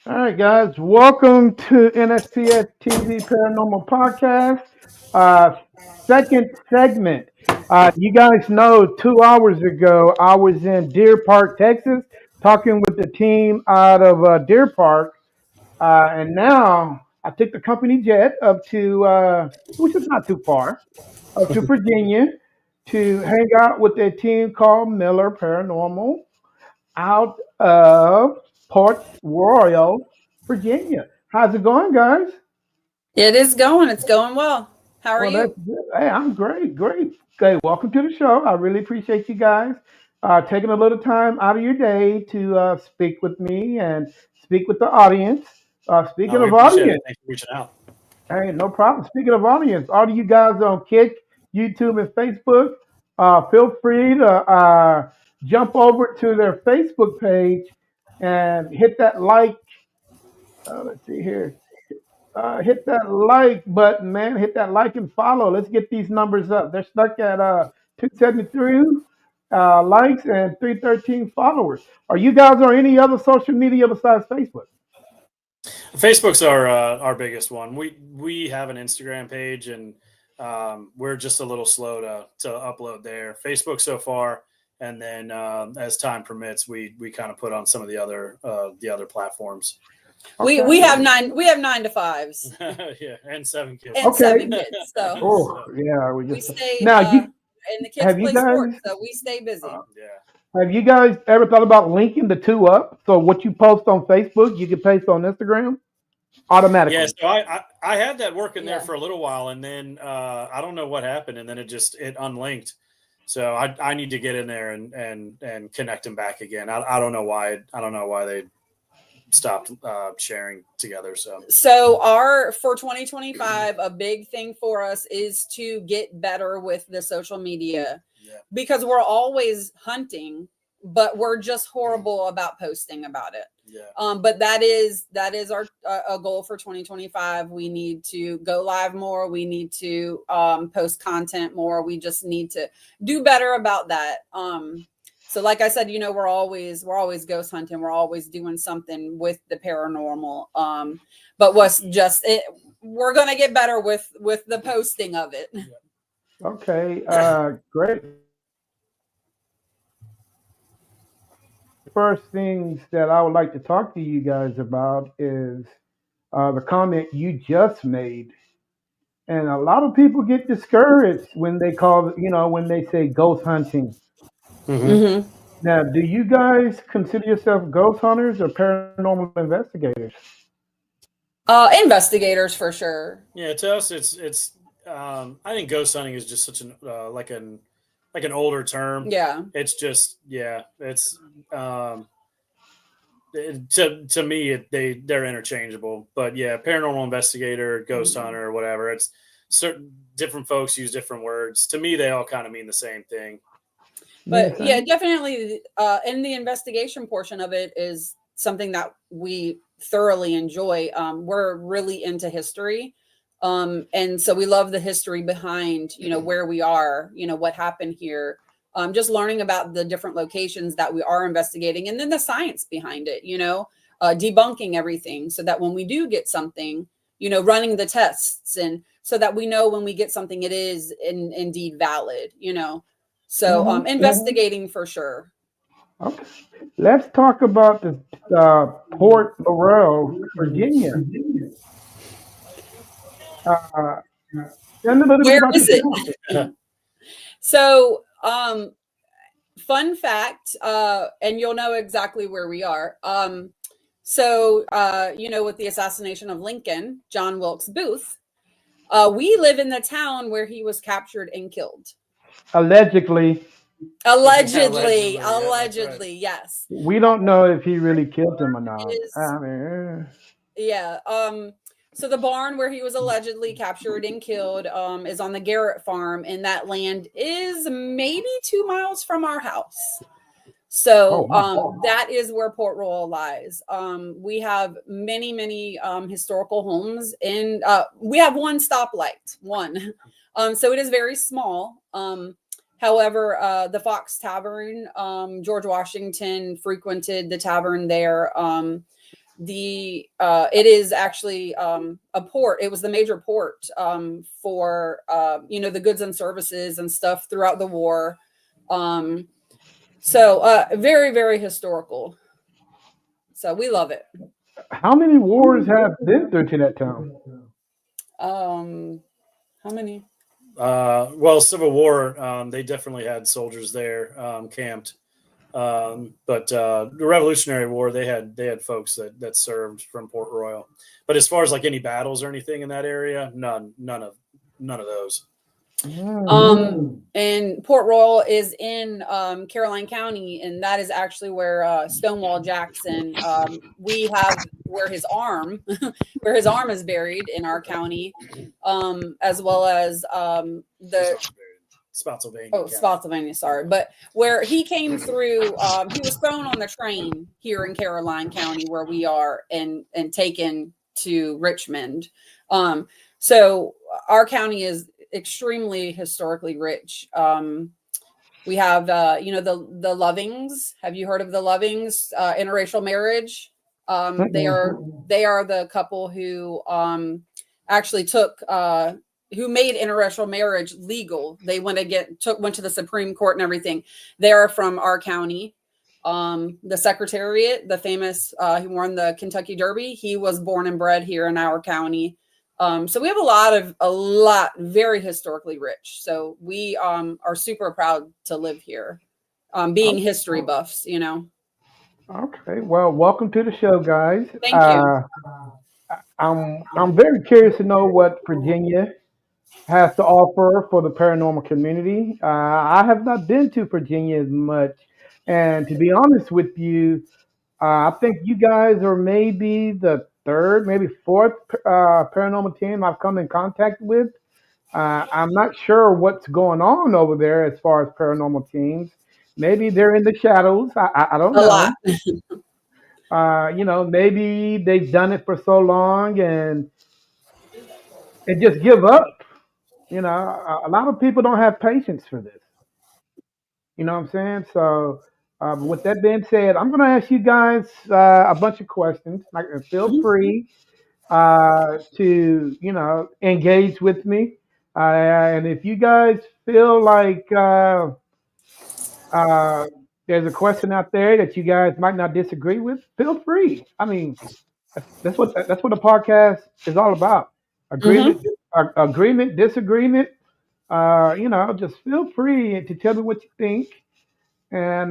All right, guys, welcome to NSPS TV Paranormal Podcast. Uh, Second segment. You guys know 2 hours ago I was in Deer Park, Texas, talking with the team out of Deer Park, and now I took the company jet up to, which is not too far, up to Virginia to hang out with a team called Miller Paranormal out of Port Royal, Virginia. How's it going, guys? It is going. It's going well. How are Well, that's you? good. Hey, I'm great, great. Okay, welcome to the show. I really appreciate you guys taking a little time out of your day to speak with me and speak with the audience. Speaking We of appreciate it. audience, Thanks for reaching out. hey, no problem. Speaking of audience, all of you guys on Kick, YouTube, and Facebook, feel free to jump over to their Facebook page and hit that like. Let's see here. Hit that like button, man. Hit that like and follow. Let's get these numbers up. They're stuck at 273 likes and 313 followers. Are you guys on any other social media besides Facebook? Facebook's our biggest one. We have an Instagram page, and we're just a little slow to upload there. Facebook so far, and then as time permits, we kind of put on some of the other platforms. Okay. We have 9 to 5s Yeah, and 7 kids. and Okay. 7 kids. So Oh, yeah. we stay Now, and the kids have you play guys sports, so we stay busy. Yeah. have you guys ever thought about linking the two up? So what you post on Facebook, you can paste on Instagram automatically. Yeah, so I had that working there Yeah. for a little while, and then I don't know what happened, and then it unlinked. So I need to get in there and connect them back again. I don't know why they stopped sharing together. So for 2025, a big thing for us is to get better with the social media because we're always hunting, but we're just horrible about posting about it. Yeah. But that is our a goal for 2025. We need to go live more. We need to post content more. We just need to do better about that. So like I said, we're always ghost hunting. We're always doing something with the paranormal. But we're going to get better with the posting of it. Okay, great. First things that I would like to talk to you guys about is the comment you just made. And a lot of people get discouraged when when they say ghost hunting. Mm-hmm. Now, do you guys consider yourself ghost hunters or paranormal investigators? Investigators for sure. Yeah, to us, it's. I think ghost hunting is just such an like an older term. Yeah. It's just it's to me they're interchangeable. But yeah, paranormal investigator, ghost hunter, whatever. It's certain different folks use different words. To me, they all kind of mean the same thing. But yeah, definitely. In the investigation portion of it is something that we thoroughly enjoy. We're really into history. And so we love the history behind, where we are, what happened here. Just learning about the different locations that we are investigating and then the science behind it, debunking everything so that when we do get something, running the tests, and so that we know when we get something, it is indeed valid. So investigating for sure. Okay. Let's talk about the Port Laurel, Virginia. Uh, Tell me a little bit Where about is the it? town. So, fun fact, and you'll know exactly where we are. So, with the assassination of Lincoln, John Wilkes Booth, we live in the town where he was captured and killed. Allegedly, Allegedly, Yeah, that's right. yes. we don't know if he really killed him or not. Is I mean, Yeah. So the barn where he was allegedly captured and killed is on the Garrett farm, and that land is maybe 2 miles from our house. oh So wow. that is where Port Royal lies. We have many, many historical homes, and we have one stoplight, one. So it is very small. However, the Fox Tavern, George Washington frequented the tavern there. It is actually a port. It was the major port for the goods and services and stuff throughout the war. So very, very historical. So we love it. How many wars have been through to that town? How many? Well, Civil War, they definitely had soldiers there camped. But the Revolutionary War, they had folks that served from Port Royal. But as far as like any battles or anything in that area, none of those. And Port Royal is in Caroline County, and that is actually where Stonewall Jackson. We have where his arm is buried in our county, as well as the Spotsylvania. Spotsylvania, sorry. But where he came through, he was thrown on the train here in Caroline County where we are, and taken to Richmond. So our county is extremely historically rich. We have the Lovings. Have you heard of the Lovings? Interracial marriage. They are the couple who actually who made interracial marriage legal. They went to the Supreme Court and everything. They are from our county. The Secretariat, the famous who won the Kentucky Derby, he was born and bred here in our county. So we have a lot very historically rich. So we are super proud to live here, being history buffs. Okay. Well, welcome to the show, guys. Thank you. I'm very curious to know what Virginia has to offer for the paranormal community. I have not been to Virginia as much, and to be honest with you, I think you guys are maybe the third, maybe fourth paranormal team I've come in contact with. I'm not sure what's going on over there as far as paranormal teams. Maybe they're in the shadows. I don't A lot. know. Maybe they've done it for so long and just give up. A lot of people don't have patience for this. You know what I'm saying? So, with that being said, I'm going to ask you guys a bunch of questions. Like, feel free to engage with me. And if you guys feel like uh, there's a question out there that you guys might not disagree with, feel free. I mean, that's what a podcast is all about. Mm-hmm. Agreement, disagreement. Just feel free to tell me what you think, and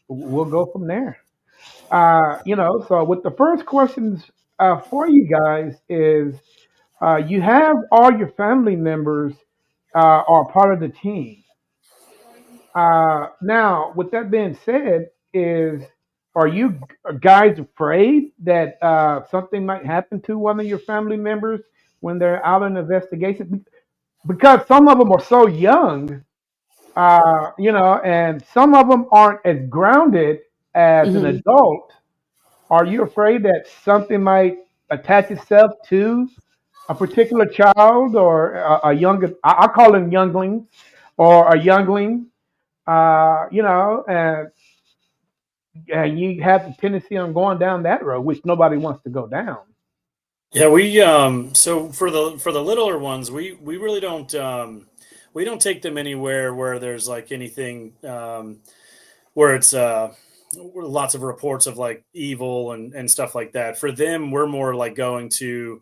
we'll go from there. So with the first questions for you guys is, you have all your family members are part of the team. Now, with that being said, are you guys afraid that something might happen to one of your family members when they're out on investigation? Because some of them are so young, and some of them aren't as grounded as an Mm-hmm. adult. Are you afraid that something might attach itself to a particular child or a younger? I call them younglings or a youngling. And you have the tendency on going down that road, which nobody wants to go down. Yeah, we so for the littler ones, we really don't we don't take them anywhere where there's like anything where it's lots of reports of like evil and stuff like that. For them, we're more like going to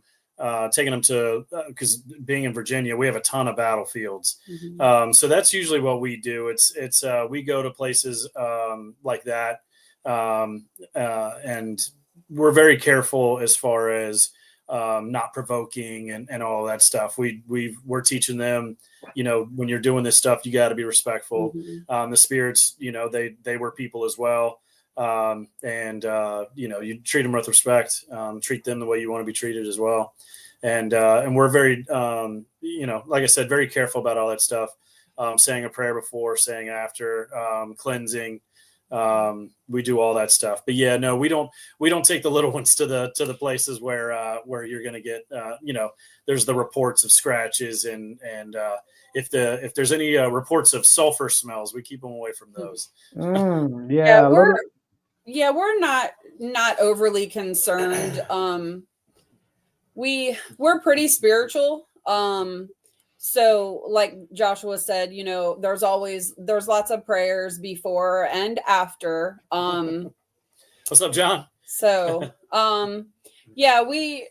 taking them to because being in Virginia, we have a ton of battlefields. So that's usually what we do. It's we go to places like that, and we're very careful as far as not provoking and all that stuff. We're teaching them, when you're doing this stuff, you got to be respectful. The spirits, they were people as well. You treat them with respect, treat them the way you want to be treated as well. And we're very, like I said, very careful about all that stuff. Saying a prayer before, saying after, cleansing. We do all that stuff, but yeah, no, we don't take the little ones to the places where you're going to get, there's the reports of scratches and if there's any reports of sulfur smells, we keep them away from those. Yeah, we're not overly concerned. We're pretty spiritual. So like Joshua said, there's lots of prayers before and after. What's up, John? So, yeah, we,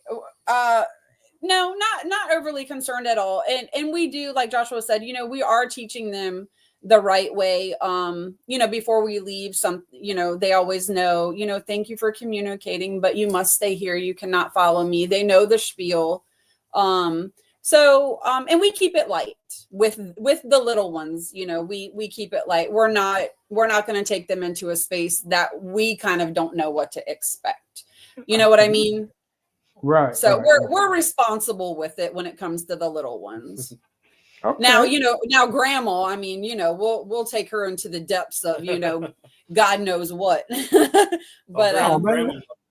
no, not overly concerned at all. And we do, like Joshua said, we are teaching them the right way. Before we leave they always know, thank you for communicating, but you must stay here. You cannot follow me. They know the spiel. And we keep it light with the little ones, we keep it light. We're not going to take them into a space that we kind of don't know what to expect. You know what I mean? Right. So right. we're responsible with it when it comes to the little ones. Okay. Now grandma, I mean, we'll take her into the depths of, God knows what. But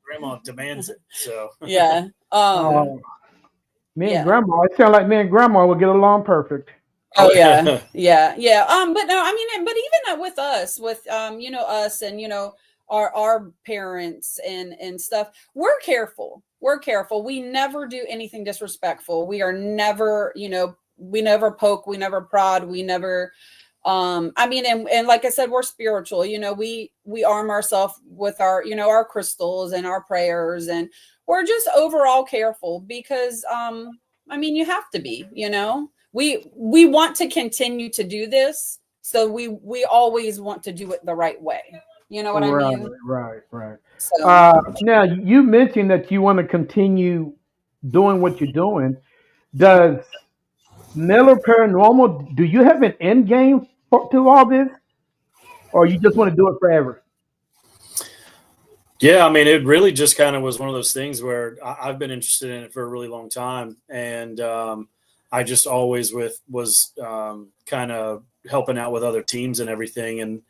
grandma demands it. So yeah. Me and grandma, it sounds like me and grandma would get along perfect. Oh yeah. Yeah. But no, I mean, but even with us, with us and our parents and stuff, we're careful. We never do anything disrespectful. We are never, we never poke, we never prod, we never and like I said, we're spiritual. We arm ourselves with our, our crystals and our prayers, and we're just overall careful because you have to be, we want to continue to do this, so we always want to do it the right way. You know what I mean? Right. So, Now you mentioned that you want to continue doing what you're doing. Does Miller Paranormal, do you have an end game to all this, or you just want to do it forever? Yeah, I mean, it really just kind of was one of those things where I've been interested in it for a really long time, and I just always was kind of helping out with other teams and everything, and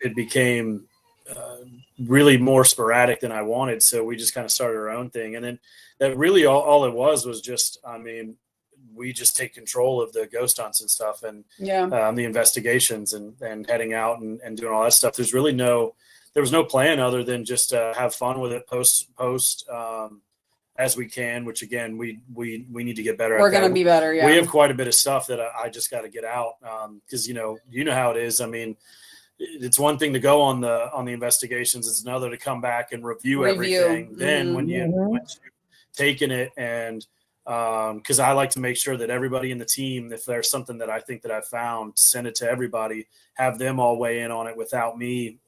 it became really more sporadic than I wanted. So we just kind of started our own thing, and then that really all it was just, we just take control of the ghost hunts and stuff, and the investigations and heading out and doing all that stuff. There was no plan other than just have fun with it, post as we can, which again, we need to get better at. We're going to be better. Yeah. We have quite a bit of stuff that I just got to get out. Cause you know how it is. I mean, it's one thing to go on the investigations. It's another to come back and review. Everything. Then when you've taken it and, because I like to make sure that everybody in the team, if there's something that I think that I've found, send it to everybody, have them all weigh in on it without me,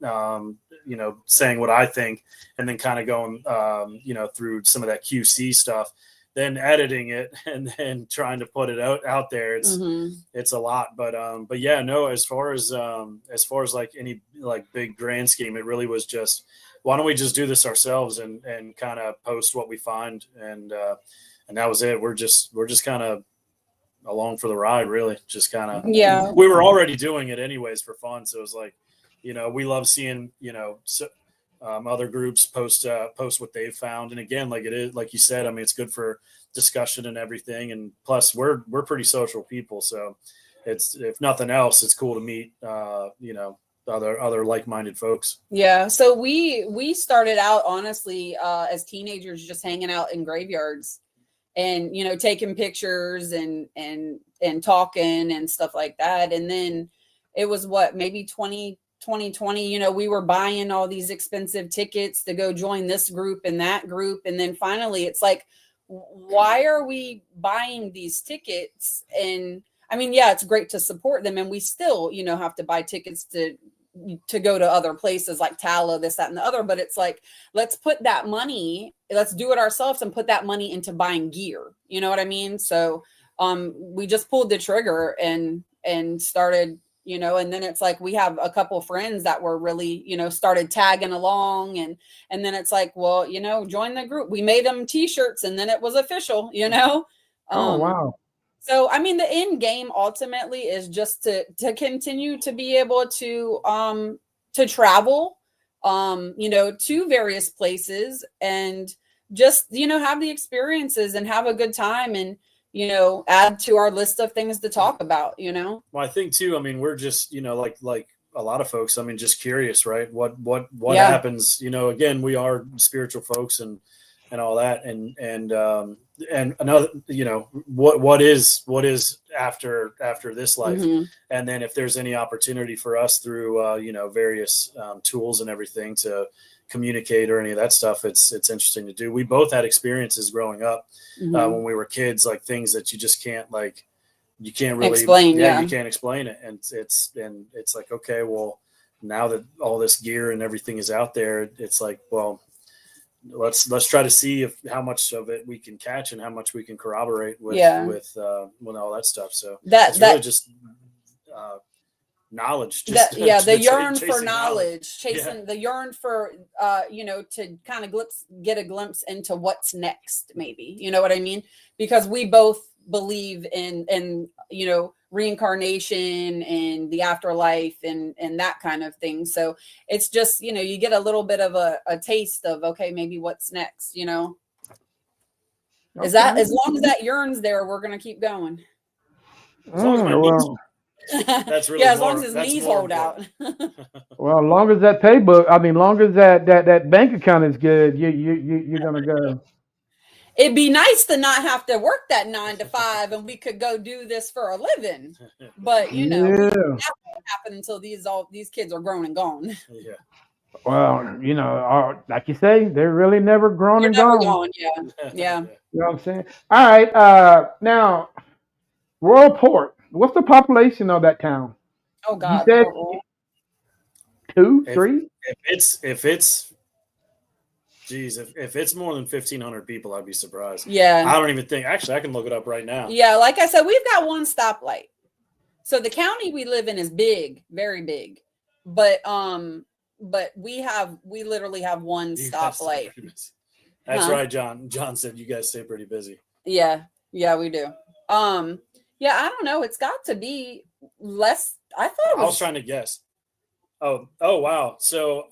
saying what I think, and then kind of going, through some of that QC stuff, then editing it and then trying to put it out there. It's a lot, but yeah, no, as far as like any like big grand scheme, it really was just, why don't we just do this ourselves and kind of post what we find, and that was it. We're just kind of along for the ride, really. Just kind of, we were already doing it anyways for fun. So it was like, we love seeing, other groups post what they've found. And again, like it is, like you said, I mean, it's good for discussion and everything. And plus we're pretty social people. So it's, if nothing else, it's cool to meet, other like-minded folks. Yeah. So we started out honestly as teenagers just hanging out in graveyards and taking pictures and talking and stuff like that. And then it was maybe 2020, we were buying all these expensive tickets to go join this group and that group. And then finally it's like, why are we buying these tickets? And I mean, yeah, it's great to support them, and we still have to buy tickets to go to other places like Tala, this, that, and the other. But it's like, let's put that money, let's do it ourselves and put that money into buying gear. You know what I mean? So we just pulled the trigger and started, and then it's like, we have a couple friends that were really, started tagging along, and then it's like, well, join the group. We made them t-shirts, and then it was official, Oh, wow. So, I mean, the end game ultimately is just to continue to be able to travel, to various places, and just, have the experiences and have a good time, and, add to our list of things to talk about, Well, I think too, I mean, we're just, like a lot of folks, I mean, just curious, right? What Yeah. happens, again, we are spiritual folks and all that. And another, what is after this life. Mhm. And then if there's any opportunity for us through, various tools and everything to communicate or any of that stuff, it's interesting to do. We both had experiences growing up when we were kids, like things that you just can't, like, you can't really explain. Yeah, you can't explain it. And it's like, okay, well, now that all this gear and everything is out there, it's like, well, let's try to see how much of it we can catch and how much we can corroborate with all that stuff. So it's really just knowledge. Just the yearn for knowledge, chasing the yearn for to kind of get a glimpse into what's next, maybe, you know what I mean? Because we both believe in reincarnation and the afterlife and that kind of thing. So it's just, you get a little bit of a taste of, okay, maybe what's next, Okay. Is that, as long as that yearn's there, we're going to keep going. As long as my knees, that's really as long as his knees hold out. Well, as long as that long as that bank account is good, you're going to go. It'd be nice to not have to work that 9 to 5 and we could go do this for a living. But that won't happen until these kids are grown and gone. Yeah. Well, like you say, they're really never grown and gone. Yeah. You know what I'm saying? All right. Now, Royal Port. What's the population of that town? Oh God. You said 2, 3? If it's geez, if it's more than 1,500 people, I'd be surprised. Yeah. I don't even think. Actually, I can look it up right now. Yeah, like I said, we've got one stoplight. So the county we live in is big, very big. But we literally have one stoplight. That's right, John. John said you guys stay pretty busy. Yeah, we do. Yeah, I don't know. It's got to be less. I was trying to guess. Oh, wow. So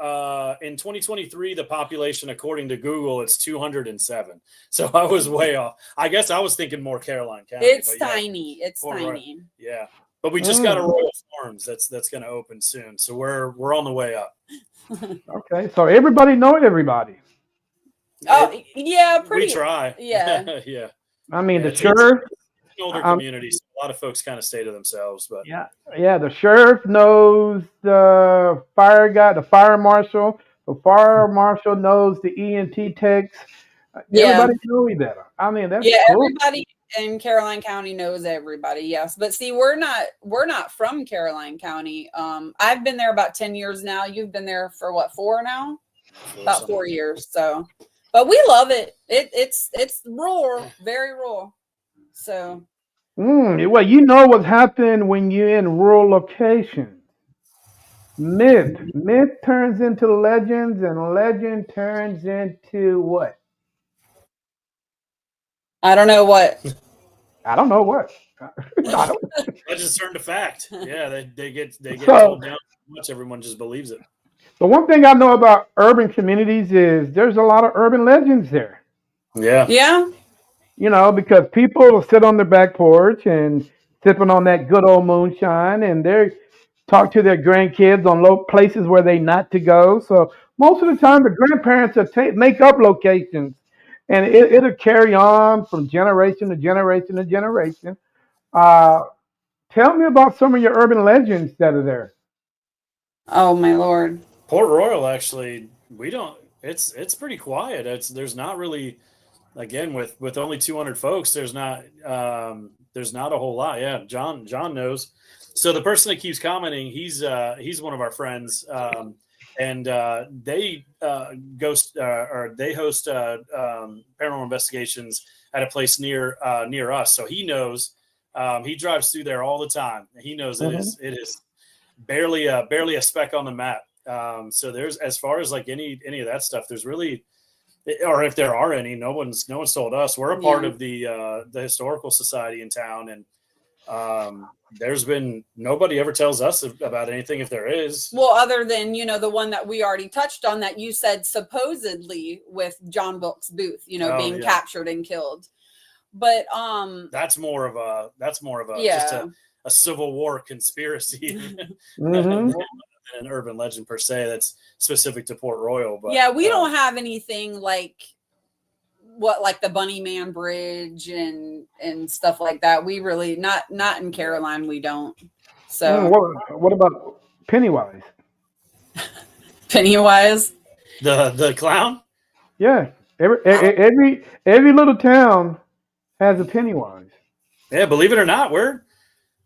in 2023, the population, according to Google, it's 207. So I was way off. I guess I was thinking more Caroline County. It's tiny. It's tiny. Yeah. But we just got a Royal Farms that's going to open soon. So we're on the way up. Okay. So everybody know everybody. Oh, yeah, pretty. We try. Yeah. Yeah. I mean, the sheriff. Older communities, a lot of folks kind of stay to themselves, but yeah, the sheriff knows the fire guy, the fire marshal. The fire marshal knows the EMT techs. Everybody knows each other. I mean, that's cool. Everybody in Caroline County knows everybody. Yes, but see, we're not from Caroline County. I've been there about 10 years now. You've been there for what, 4 now? About 4 years. So, but we love it. It's rural, very rural. So. Well, you know what's happened when you're in rural locations. Myth turns into legends, and legend turns into what? I don't know what. I don't know what. Legends turn to fact. Yeah, they get told down so much. Everyone just believes it. The one thing I know about urban communities is there's a lot of urban legends there. Yeah. Yeah. Because people will sit on their back porch and sipping on that good old moonshine, and they're talk to their grandkids on places where they not to go. So most of the time, the grandparents will make up locations, and it'll carry on from generation to generation to generation. Uh, Tell me about some of your urban legends that are there. Oh my lord. Port Royal, actually, we don't. It's pretty quiet. There's not really, again, with only 200 folks. There's not a whole lot. Yeah, John knows. So the person that keeps commenting, he's one of our friends, and they they host paranormal investigations at a place near us. So he knows. He drives through there all the time. He knows it is barely a speck on the map. So there's, as far as like any of that stuff, there's really, or if there are any, no one's told us. We're a part of the historical society in town, and there's been nobody ever tells us about anything, if there is. Well, other than, the one that we already touched on that you said supposedly with John Wilkes Booth, being captured and killed. But that's more of a just a Civil War conspiracy than an urban legend per se that's specific to Port Royal. But we don't have anything like the Bunny Man Bridge and stuff like that. We really not in Caroline. We don't. So what about Pennywise? Pennywise, the clown. Yeah, every little town has a Pennywise. Yeah, believe it or not, we're,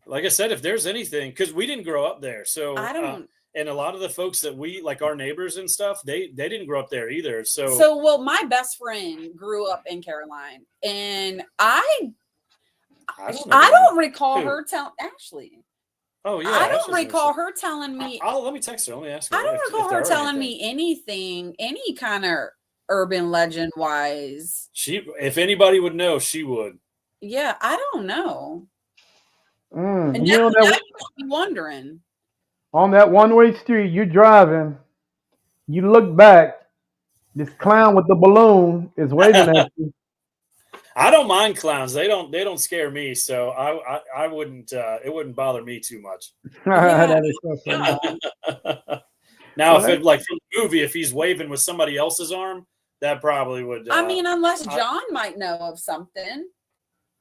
like I said, if there's anything, because we didn't grow up there, so I don't. And a lot of the folks that we, like our neighbors and stuff, they didn't grow up there either. So well, my best friend grew up in Caroline, and I don't recall her telling Ashley. Oh yeah, I don't recall her telling me. Let me text her. Let me ask her. I don't recall her telling me anything, any kind of urban legend wise. If anybody would know, she would. Yeah, I don't know. And now I'm wondering. On that one-way street, you're driving, you look back, this clown with the balloon is waving at you. I don't mind clowns. They don't scare me, so I wouldn't. It wouldn't bother me too much. That is so funny. Now, if it, like from the movie, if he's waving with somebody else's arm, that probably would. I mean, unless John might know of something.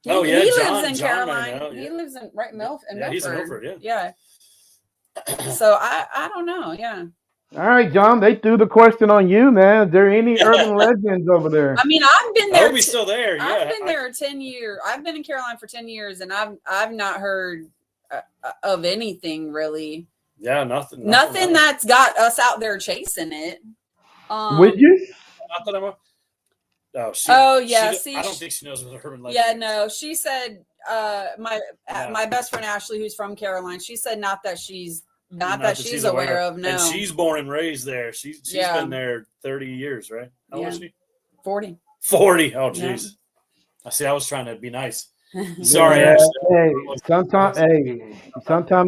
He John, lives in Caroline. Know, yeah. He lives in Milford. Yeah, he's in Milford. Yeah. So I don't know. Yeah. All right, John. They threw the question on you, man. Is there any urban legends over there? I mean, I've been there. I hope he's still there. Yeah. I've been there 10 years. I've been in Caroline for 10 years, and I've not heard of anything really. Yeah, nothing that's got us out there chasing it. Would you? Not that I'm. I don't think she knows what urban legend. Yeah, no. She said, my best friend Ashley, who's from Caroline, she said not that she's aware of. No, and she's born and raised there. She's been there 30 years, right? How old is she? 40. 40. Oh, jeez. I was trying to be nice. Sorry, Ashley. Sometimes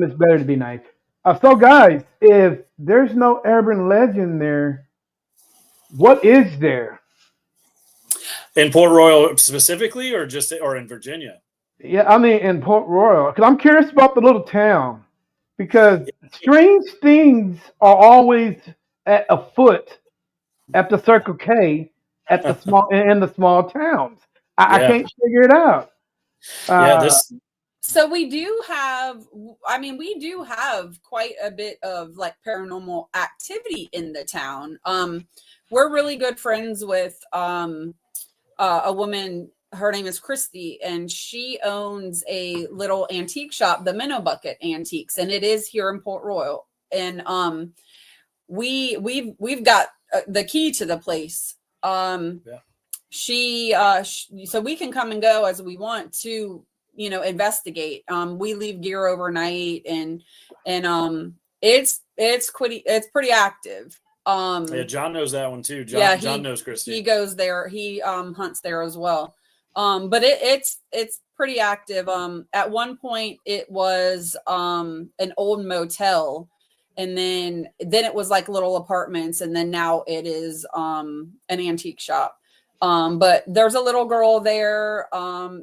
it's better to be nice. So, guys, if there's no urban legend there, what is there? In Port Royal specifically, or in Virginia? Yeah, I mean in Port Royal, because I'm curious about the little town, because strange things are always afoot at the Circle K at the small towns. I can't figure it out. So we do have quite a bit of like paranormal activity in the town. We're really good friends with a woman. Her name is Christy, and she owns a little antique shop, the Minnow Bucket Antiques, and it is here in Port Royal. And we've got the key to the place. So we can come and go as we want to, investigate. We leave gear overnight, and it's pretty active. John knows that one too. John knows Christy. He goes there. He hunts there as well. But it's pretty active. At one point it was an old motel, and then it was like little apartments, and then now it is an antique shop. But there's a little girl there.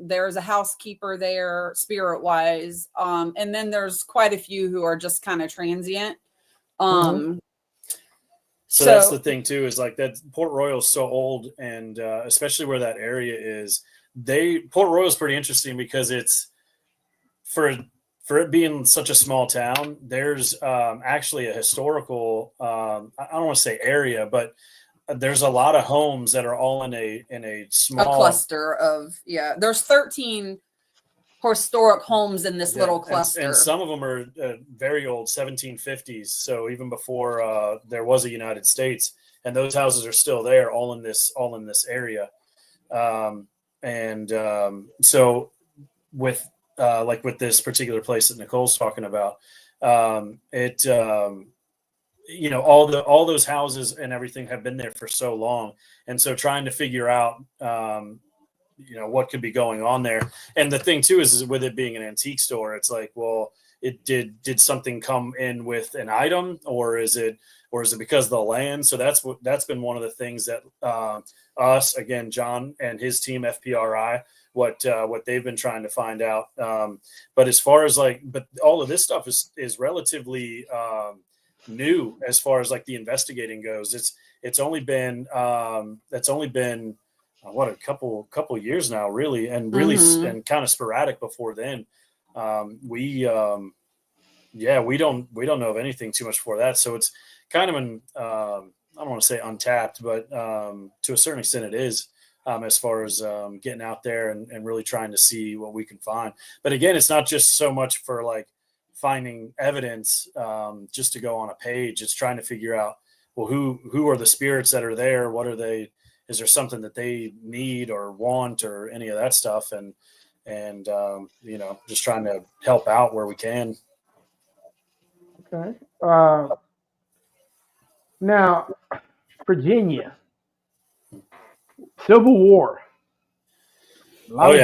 There's a housekeeper there, spirit wise. And then there's quite a few who are just kind of transient. So that's the thing too, is like that Port Royal is so old, and especially where that area is, Port Royal is pretty interesting because it's for it being such a small town. There's actually a historical, I don't want to say area, but there's a lot of homes that are all in a small cluster of There's 13 historic homes in this little cluster, and some of them are very old, 1750s. So even before there was a United States, and those houses are still there, all in this area. So with like with this particular place that Nicole's talking about, all those houses and everything have been there for so long, and so trying to figure out what could be going on there. And the thing too is with it being an antique store, it's like, well, it did something come in with an item, or is it because of the land? So that's been one of the things that us, again, John and his team, FPRI, what they've been trying to find out. But as far as but all of this stuff is relatively new as far as like the investigating goes. It's only been what, a couple years now, really, and and kind of sporadic before then. We don't know of anything too much before that. So it's kind of I don't want to say untapped, but to a certain extent it is, as far as getting out there and really trying to see what we can find. But again, it's not just so much for like finding evidence just to go on a page. It's trying to figure out, well, who are the spirits that are there? What are they? Is there something that they need or want or any of that stuff? And just trying to help out where we can. Okay. Now, Virginia, Civil War. A lot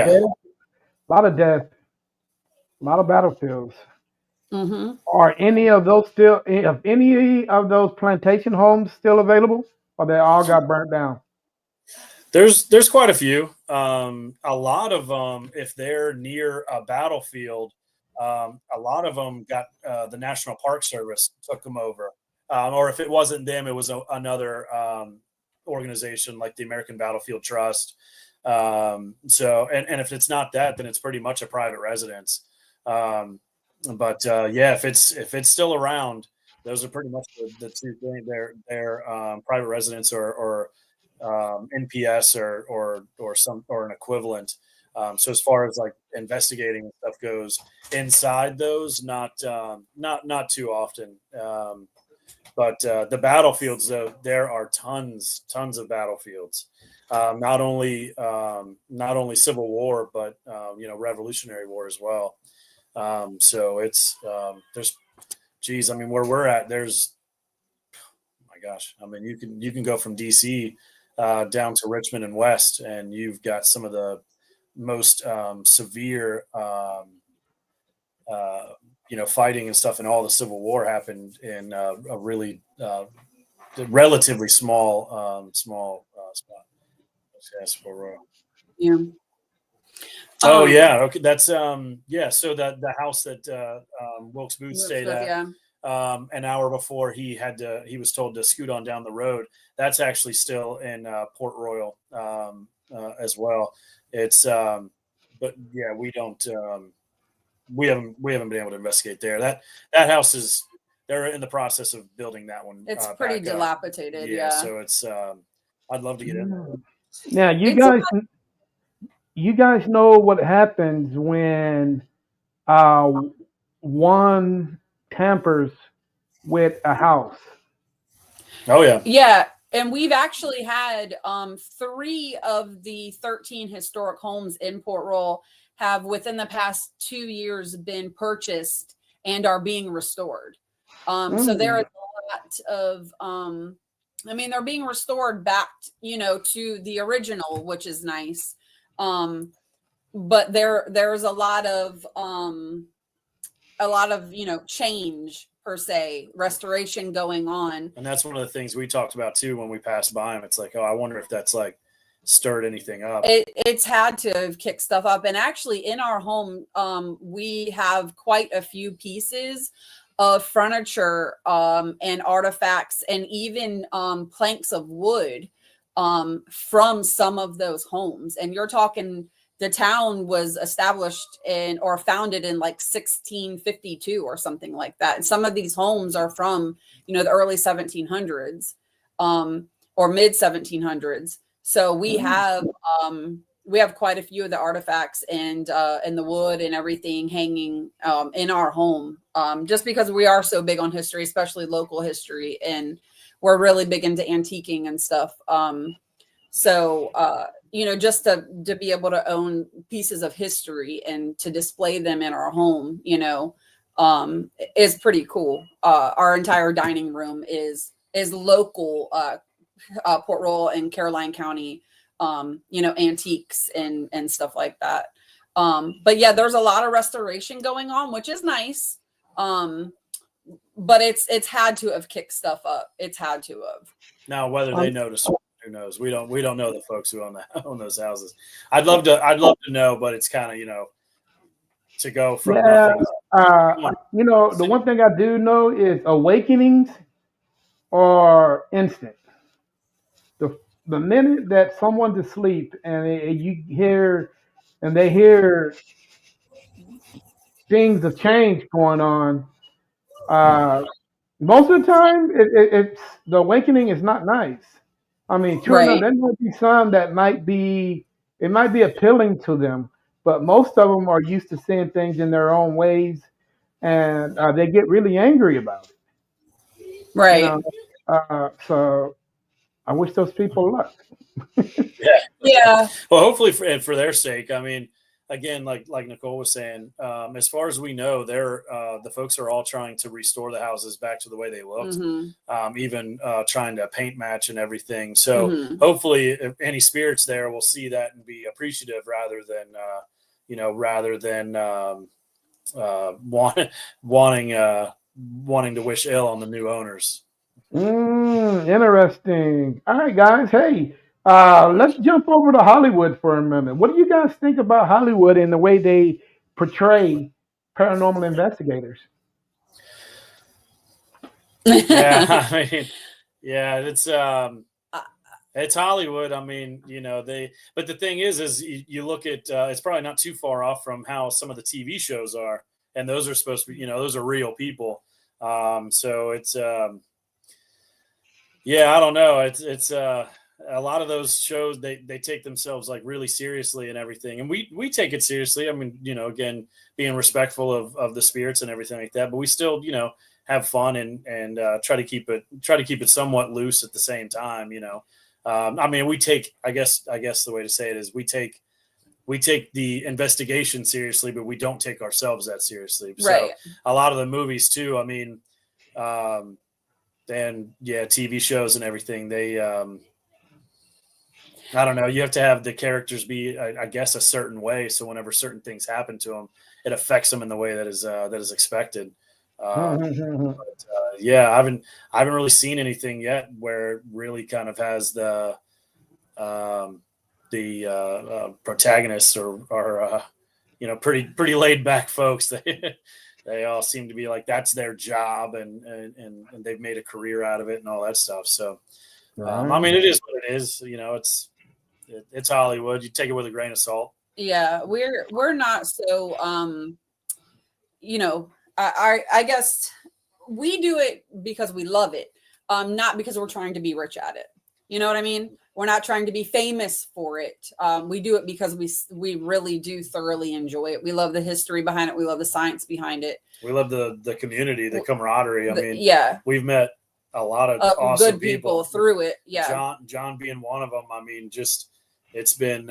of death, a lot of battlefields. Are any of those plantation homes still available, or they all got burnt down? There's quite a few. A lot of them, if they're near a battlefield, a lot of them got the National Park Service took them over, or if it wasn't them, it was another organization like the American Battlefield Trust. And if it's not that, then it's pretty much a private residence. If it's still around, those are pretty much the two things. They're private residence or NPS or an equivalent. So as far as like investigating stuff goes inside those, not too often. But the battlefields, though, there are tons of battlefields. Not only Civil War, but Revolutionary War as well. So it's there's, geez, I mean, where we're at, there's, oh my gosh, I mean, you can go from DC down to Richmond and West, and you've got some of the most severe fighting and stuff, and all the Civil War happened in a really relatively small spot. Yeah. Oh yeah, okay. That's So the house that Wilkes Booth stayed at, an hour before he was told to scoot on down the road. That's actually still in Port Royal as well. It's but yeah, we don't. We haven't been able to investigate there. That house they're in the process of building that one. It's pretty dilapidated. Yeah. So it's I'd love to get in there. Now you guys know what happens when one tampers with a house. Oh yeah. Yeah. And we've actually had 3 of the 13 historic homes in Port Royal have within the past 2 years been purchased and are being restored. So there is a lot of, they're being restored back, to the original, which is nice. But there's a lot of change per se, restoration going on. And that's one of the things we talked about too when we passed by them. It's like, oh, I wonder if that's like stirred anything up. It's had to have kicked stuff up. And actually in our home, we have quite a few pieces of furniture and artifacts and even planks of wood from some of those homes. And you're talking, the town was established or founded in like 1652 or something like that. And some of these homes are from, the early 1700s or mid 1700s. So we have quite a few of the artifacts and the wood and everything hanging in our home, just because we are so big on history, especially local history, and we're really big into antiquing and stuff. So just to be able to own pieces of history and to display them in our home, is pretty cool. Our entire dining room is local, Port Royal and Caroline County, antiques and stuff like that. But yeah, there's a lot of restoration going on, which is nice. But it's had to have kicked stuff up. It's had to have. Now, whether they notice, who knows? We don't know the folks who own those houses. I'd love to know, but it's kind of, to go from nothing. The one thing I do know is awakenings are instant. The minute that someone's asleep and they hear things of change going on, most of the time it's the awakening is not nice. I mean, sure enough, there might be some that might be appealing to them, but most of them are used to seeing things in their own ways, and they get really angry about it. Right. So I wish those people luck. Yeah. Well, hopefully for their sake. I mean, again, like Nicole was saying, as far as we know, the folks are all trying to restore the houses back to the way they looked, even trying to paint match and everything. So hopefully, if any spirits there will see that and be appreciative rather than wanting to wish ill on the new owners. Interesting. All right, guys. Hey, let's jump over to Hollywood for a minute. What do you guys think about Hollywood and the way they portray paranormal investigators? Yeah, I mean, yeah, it's Hollywood. I mean, but the thing is you look at, it's probably not too far off from how some of the TV shows are, and those are supposed to be, those are real people. So it's, yeah, I don't know. It's a lot of those shows, they take themselves like really seriously and everything. And we take it seriously. I mean, again, being respectful of the spirits and everything like that, but we still, have fun and try to keep it somewhat loose at the same time, I mean, we take, I guess the way to say it is we take the investigation seriously, but we don't take ourselves that seriously. Right. So a lot of the movies too, I mean, and yeah, TV shows and everything, they, I don't know, you have to have the characters be, I guess, a certain way. So whenever certain things happen to them, it affects them in the way that is expected. Yeah, I haven't really seen anything yet where it really kind of has the protagonists or pretty laid back folks. They all seem to be like that's their job and they've made a career out of it and all that stuff. So I mean, it is what it is. It's Hollywood. You take it with a grain of salt. Yeah, we're not so I guess we do it because we love it, not because we're trying to be rich at it. You know what I mean? We're not trying to be famous for it. We do it because we really do thoroughly enjoy it. We love the history behind it. We love the science behind it. We love the community, the camaraderie. I mean, yeah, we've met a lot of awesome good people through it. Yeah, John being one of them. I mean, just it's been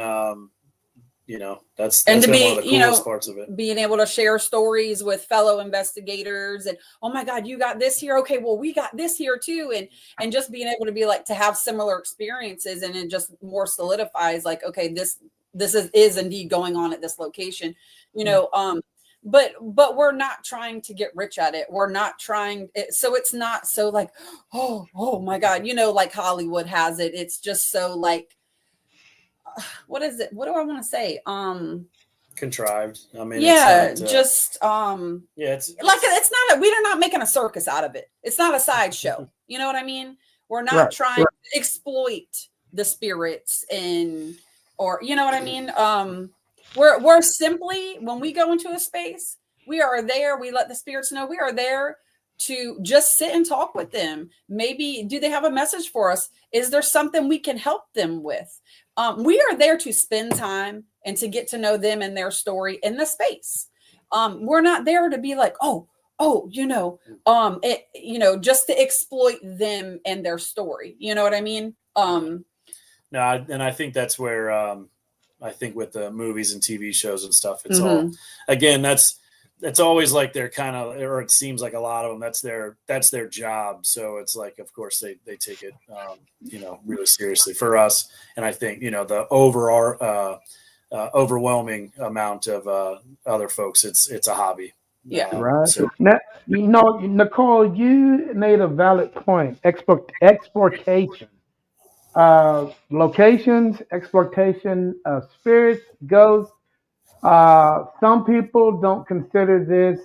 that's and to been be, one of the coolest parts of it. Being able to share stories with fellow investigators and, oh my God, you got this here. Okay, well, we got this here too. And just being able to be like, to have similar experiences, and it just more solidifies like, okay, this is indeed going on at this location, but we're not trying to get rich at it. We're not trying it. So it's not so like, oh my God, like Hollywood has it. It's just so like, what is it? What do I want to say? Contrived. I mean, Yeah, it's not, just yeah, like it's not we're not making a circus out of it. It's not a sideshow. You know what I mean? We're not Right. trying to exploit the spirits or you know what I mean? We're simply when we go into a space, we are there, we let the spirits know we are there to just sit and talk with them. Maybe do they have a message for us? Is there something we can help them with? We are there to spend time and to get to know them and their story in the space. We're not there to be like, just to exploit them and their story. You know what I mean? No, and I think that's where I think with the movies and TV shows and stuff, it's Mm-hmm. all again. That's always like they're kind of, or it seems like a lot of them. That's their job. So it's like, of course, they take it, really seriously for us. And I think the overall overwhelming amount of other folks, it's a hobby. Yeah. Right. So Now, Nicole, you made a valid point. Exportation, locations, exploitation of spirits, ghosts. Some people don't consider this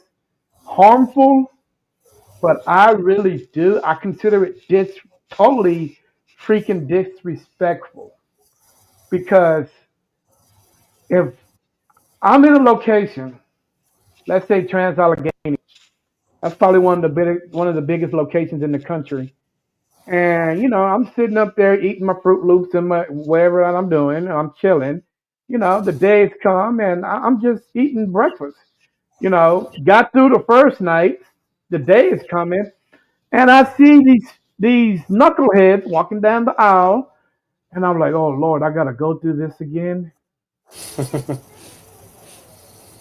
harmful, but I really do. I consider it totally freaking disrespectful because if I'm in a location, let's say Trans Allegheny, that's probably one of the biggest locations in the country. And I'm sitting up there eating my Fruit Loops and my whatever I'm doing. I'm chilling. The days come and I'm just eating breakfast. Got through the first night. The day is coming, and I see these knuckleheads walking down the aisle, and I'm like, oh Lord, I gotta go through this again.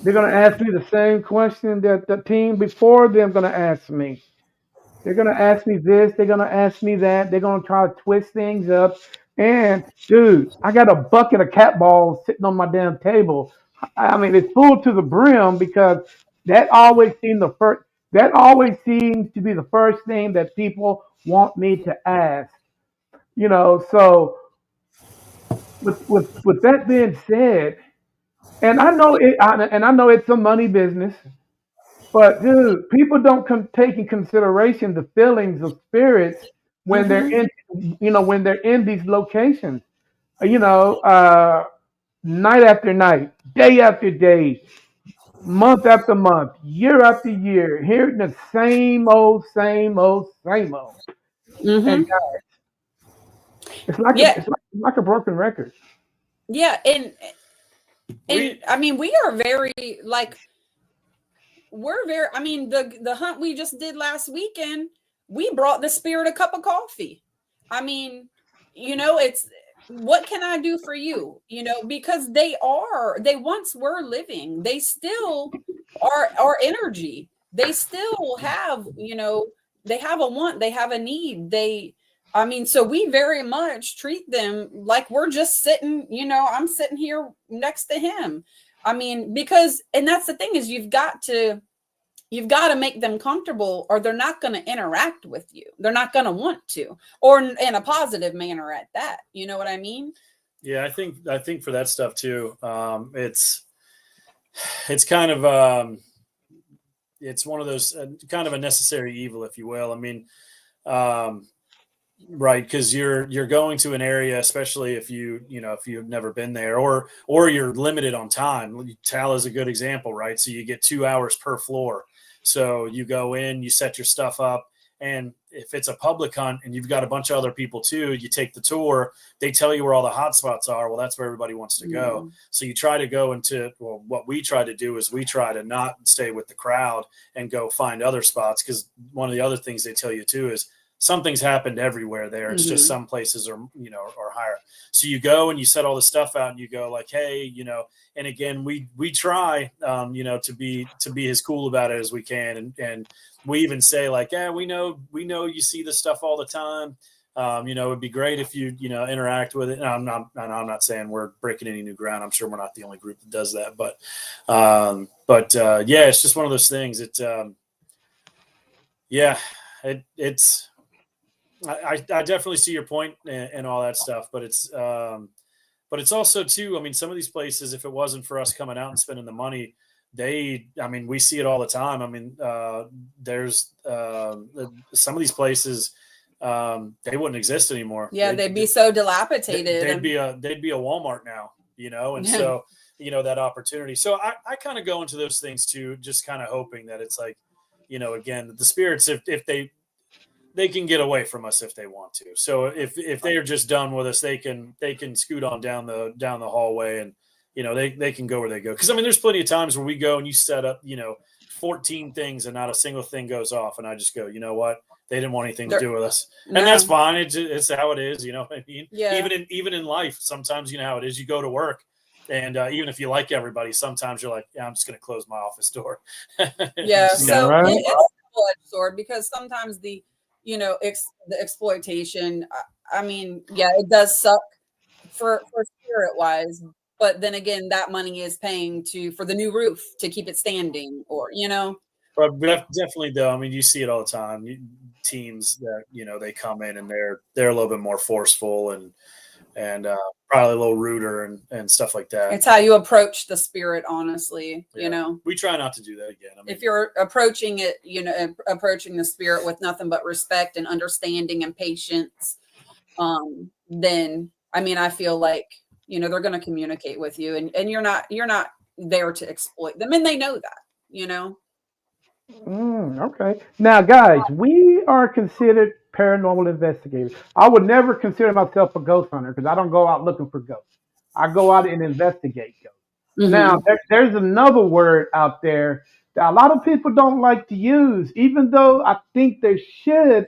They're gonna ask me the same question that the team before them gonna ask me. They're gonna ask me this. They're gonna ask me that. They're gonna try to twist things up. And dude, I got a bucket of cat balls sitting on my damn table. I mean, it's full to the brim because that always seemed the first. That always seems to be the first thing that people want me to ask. So with that being said, and I know it's a money business. But dude, people don't take in consideration the feelings of spirits when they're Mm-hmm. in, when they're in these locations. You know, uh, Night after night, day after day, month after month, year after year, hearing the same old, same old, same old. And Mm-hmm. it's like Yeah. it's like a broken record. Yeah. And we I mean, we are very like we're very I mean, the hunt we just did last weekend, we brought the spirit a cup of coffee. I mean, it's what can I do for you? Because they once were living. They still are our energy. They still have, they have a want, they have a need. I mean, so we very much treat them like we're just sitting, I'm sitting here next to him. I mean, and that's the thing is you've got to make them comfortable or they're not going to interact with you. They're not going to want to, or in a positive manner at that. You know what I mean? Yeah, I think for that stuff too, it's kind of it's one of those kind of a necessary evil, if you will. I mean, um, right, because you're going to an area, especially if if you've never been there, or you're limited on time. Tal is a good example, right? So you get 2 hours per floor. So you go in, you set your stuff up, and if it's a public hunt and you've got a bunch of other people too, you take the tour. They tell you where all the hot spots are. Well, that's where everybody wants to go. So you try to go into, well, what we try to do is we try to not stay with the crowd and go find other spots, because one of the other things they tell you too is something's happened everywhere there. It's just some places are higher. So you go and you set all the stuff out and you go like, hey, and again, we try, to be as cool about it as we can. And we even say like, yeah, we know you see this stuff all the time. It'd be great if you, interact with it. And I'm not saying we're breaking any new ground. I'm sure we're not the only group that does that, but yeah, it's just one of those things. I definitely see your point and all that stuff, but it's But it's also too, I mean, some of these places, if it wasn't for us coming out and spending the money, I mean, we see it all the time. I mean, there's some of these places, they wouldn't exist anymore. Yeah, they'd be so dilapidated. They'd be a Walmart now, and so, that opportunity. So I kind of go into those things too, just kind of hoping that it's like, again, the spirits, if they can get away from us if they want to. So if they are just done with us, they can scoot on down the hallway, and they can go where they go. Because I mean, there's plenty of times where we go and you set up 14 things and not a single thing goes off, and I just go, you know what? They didn't want anything to do with us, and that's fine. It's how it is. You know what I mean? Yeah. Even in life, sometimes you know how it is. You go to work, and even if you like everybody, sometimes you're like, yeah, I'm just going to close my office door. Yeah. So right? it's a double-edged sword, because sometimes the exploitation, I mean, yeah, it does suck for spirit wise, but then again, that money is paying for the new roof to keep it standing, or But definitely, though, I mean, you see it all the time. Teams that they come in and they're a little bit more forceful and probably a little ruder and stuff like that. It's how you approach the spirit, honestly. We try not to do that again. I mean, if you're approaching it, approaching the spirit with nothing but respect and understanding and patience, then I mean, I feel like they're going to communicate with you, and you're not there to exploit them, and they know that. Okay. Now, guys, we are considered paranormal investigators. I would never consider myself a ghost hunter because I don't go out looking for ghosts. I go out and investigate ghosts. Mm-hmm. Now, there's another word out there that a lot of people don't like to use, even though I think they should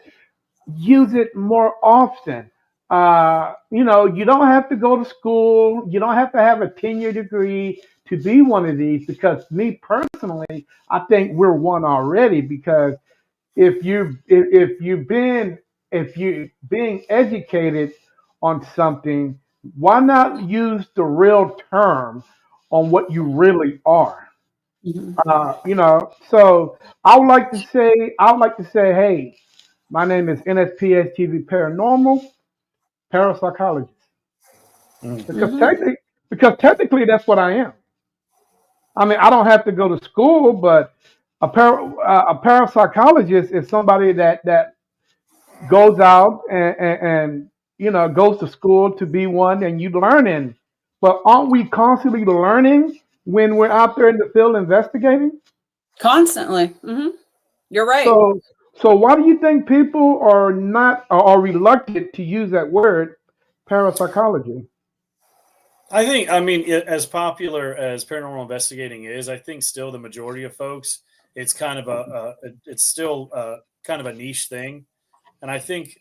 use it more often. You don't have to go to school. You don't have to have a 10-year degree to be one of these, because me personally, I think we're one already, because if you've being educated on something, why not use the real term on what you really are? So I would like to say, hey, my name is NSPS TV Paranormal Parapsychologist. Because technically that's what I am. I mean, I don't have to go to school, but a parapsychologist is somebody that goes out and goes to school to be one, and you learning. But aren't we constantly learning when we're out there in the field investigating? Constantly. Mm-hmm. You're right. So why do you think people are reluctant to use that word, parapsychology? I mean, as popular as paranormal investigating is, I think still the majority of folks, it's kind of it's still kind of a niche thing. And I think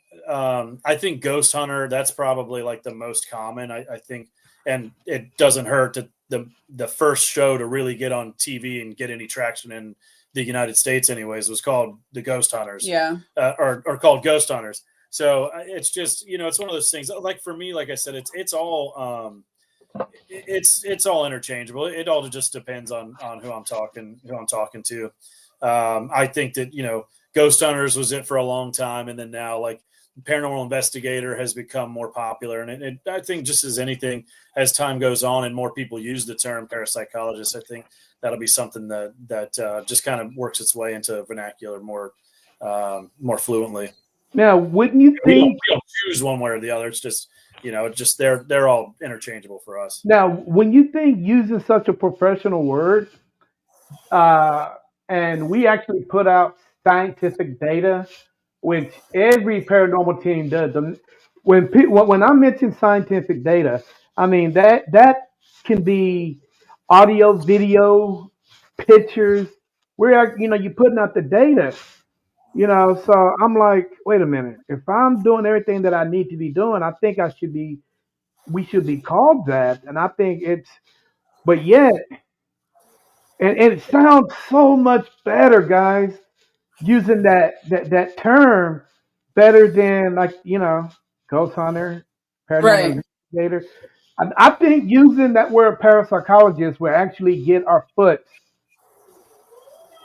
ghost hunter, that's probably like the most common. I think, and it doesn't hurt to the first show to really get on TV and get any traction in the United States anyways was called The Ghost Hunters. Yeah. Or called Ghost Hunters. So it's just, it's one of those things. Like for me, like I said, it's all it's all interchangeable. It all just depends on who I'm talking to. I think that, Ghost Hunters was it for a long time, and then now like paranormal investigator has become more popular. And I think just as anything, as time goes on and more people use the term parapsychologist, I think that'll be something that just kind of works its way into vernacular more fluently. Now, wouldn't you think we don't choose one way or the other? It's just they're all interchangeable for us. Now, when you think using such a professional word, and we actually put out scientific data, which every paranormal team does. When I mention scientific data, I mean that can be audio, video, pictures. You're putting out the data. So I'm like, wait a minute. If I'm doing everything that I need to be doing, I think we should be called that. And I think but yet, and it sounds so much better, guys, using that term better than ghost hunter, paranormal investigator. I think using that word parapsychologist will actually get our foot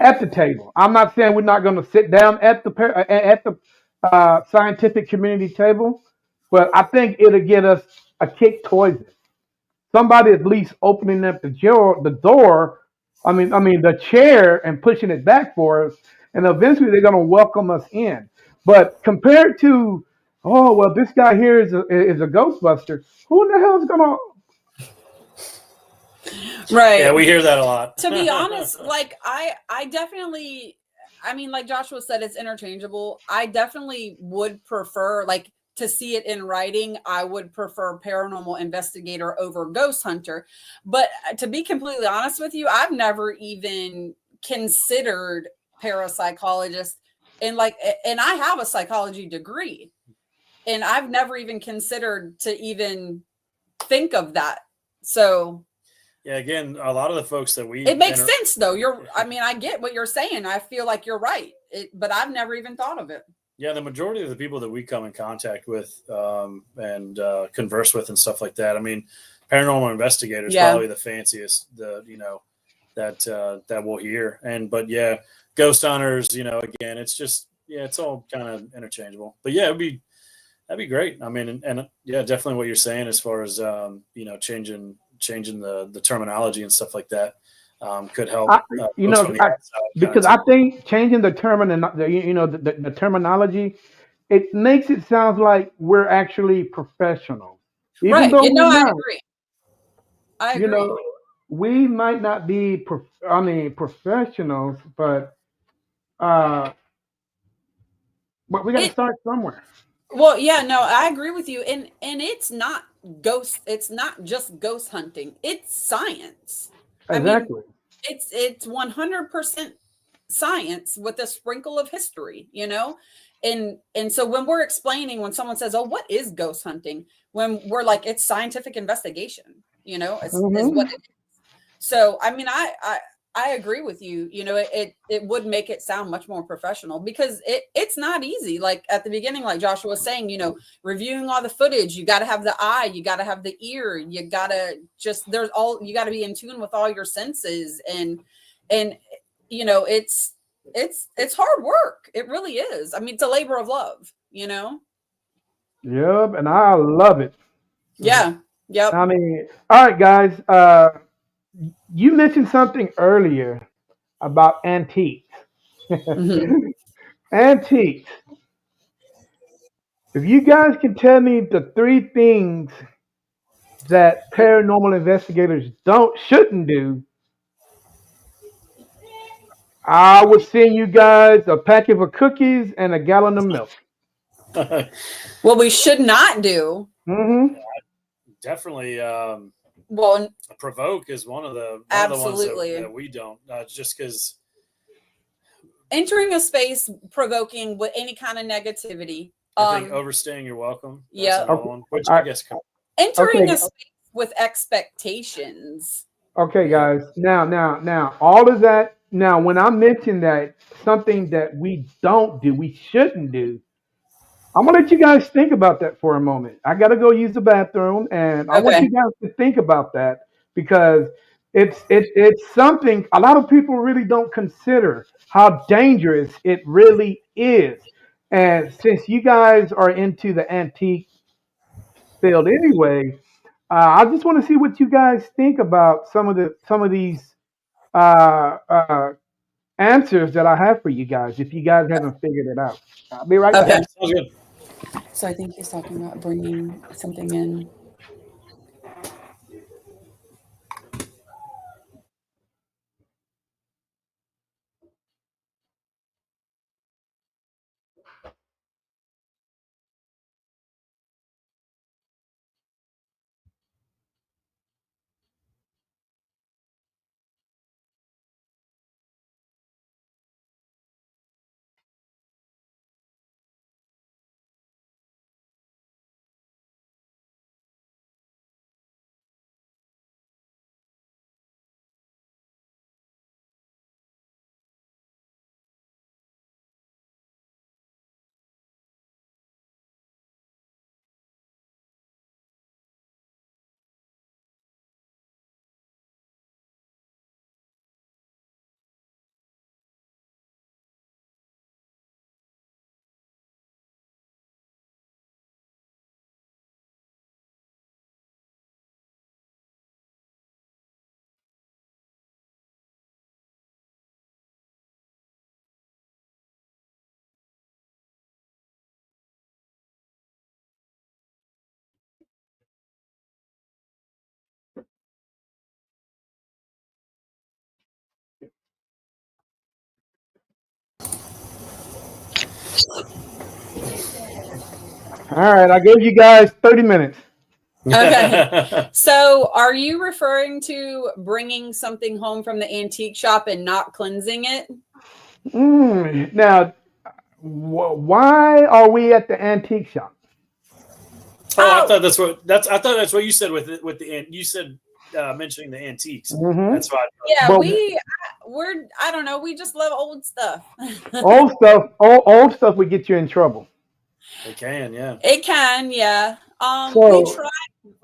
at the table. I'm not saying we're not going to sit down at the scientific community table, but I think it'll get us a kick towards it. somebody at least opening up the door. I mean the chair and pushing it back for us, and eventually they're going to welcome us in. But compared to, oh well, this guy here is a Ghostbuster. Who in the hell is going to? Right. Yeah, we hear that a lot. To be honest, like I definitely, I mean, like Joshua said, it's interchangeable. I definitely would prefer, like, to see it in writing. I would prefer paranormal investigator over ghost hunter. But to be completely honest with you, I've never even considered parapsychologist, and like, and I have a psychology degree, and I've never even considered to even think of that. So Yeah, again, a lot of the folks that we it makes sense though. I mean, I get what you're saying. I feel like you're right. But I've never even thought of it. Yeah, the majority of the people that we come in contact with and converse with and stuff like that. I mean, paranormal investigators probably the fanciest, that we'll hear. But yeah, ghost hunters. Again, it's just it's all kind of interchangeable. But yeah, that'd be great. I mean, and yeah, definitely what you're saying as far as changing the terminology and stuff like that could help. Folks from the outside Because I think changing the terminology, it makes it sound like we're actually professionals, even Right. though we're I not. agree. I You agree. know, we might not be, professionals, uh, but we got to It start somewhere. Well, yeah, no, I agree with you. And it's not it's not just ghost hunting. It's science. I mean, Exactly. it's 100% science with a sprinkle of history, you know? And so when we're explaining, when someone says, "Oh, what is ghost hunting?" When we're like, it's scientific investigation, is what Hmm. it is. So, I mean, I agree with you. It would make it sound much more professional, because it's not easy. Like at the beginning, like Joshua was saying, reviewing all the footage, you got to have the eye, you got to have the ear, you got to you got to be in tune with all your senses, and it's hard work. It really is. I mean, it's a labor of love. Yep, and I love it. Yeah. Yep. I mean, all right, guys. You mentioned something earlier about antiques. Hmm. Antiques. If you guys can tell me the three things that paranormal investigators shouldn't do, I would send you guys a packet of cookies and a gallon of milk. What we should not do. Hmm. Definitely Well, provoke is one of the ones absolutely. that we don't just because Entering a space provoking with any kind of negativity. I think overstaying your welcome. That's Yeah. another Okay. one, which All I right. guess Entering Okay. a space with expectations. Okay, yeah. guys. Now, all of that. Now, when I mention that something that we don't do, we shouldn't do, I'm gonna let you guys think about that for a moment. I gotta go use the bathroom, and I want Okay. you guys to think about that because it's something a lot of people really don't consider how dangerous it really is. And since you guys are into the antique field anyway, I just want to see what you guys think about some of these uh, uh, answers that I have for you guys. If you guys haven't figured it out, I'll be right back. Okay. Yeah, sounds good. So I think he's talking about bringing something in. All right, I gave you guys 30 minutes. Okay. So, are you referring to bringing something home from the antique shop and not cleansing it? Now, why are we at the antique shop? Oh, I thought that's what you said with the you said mentioning the antiques. Mm-hmm. That's why. Yeah, we're I don't know. We just love old stuff. Old stuff would get you in trouble. It can, yeah. It can, yeah. So,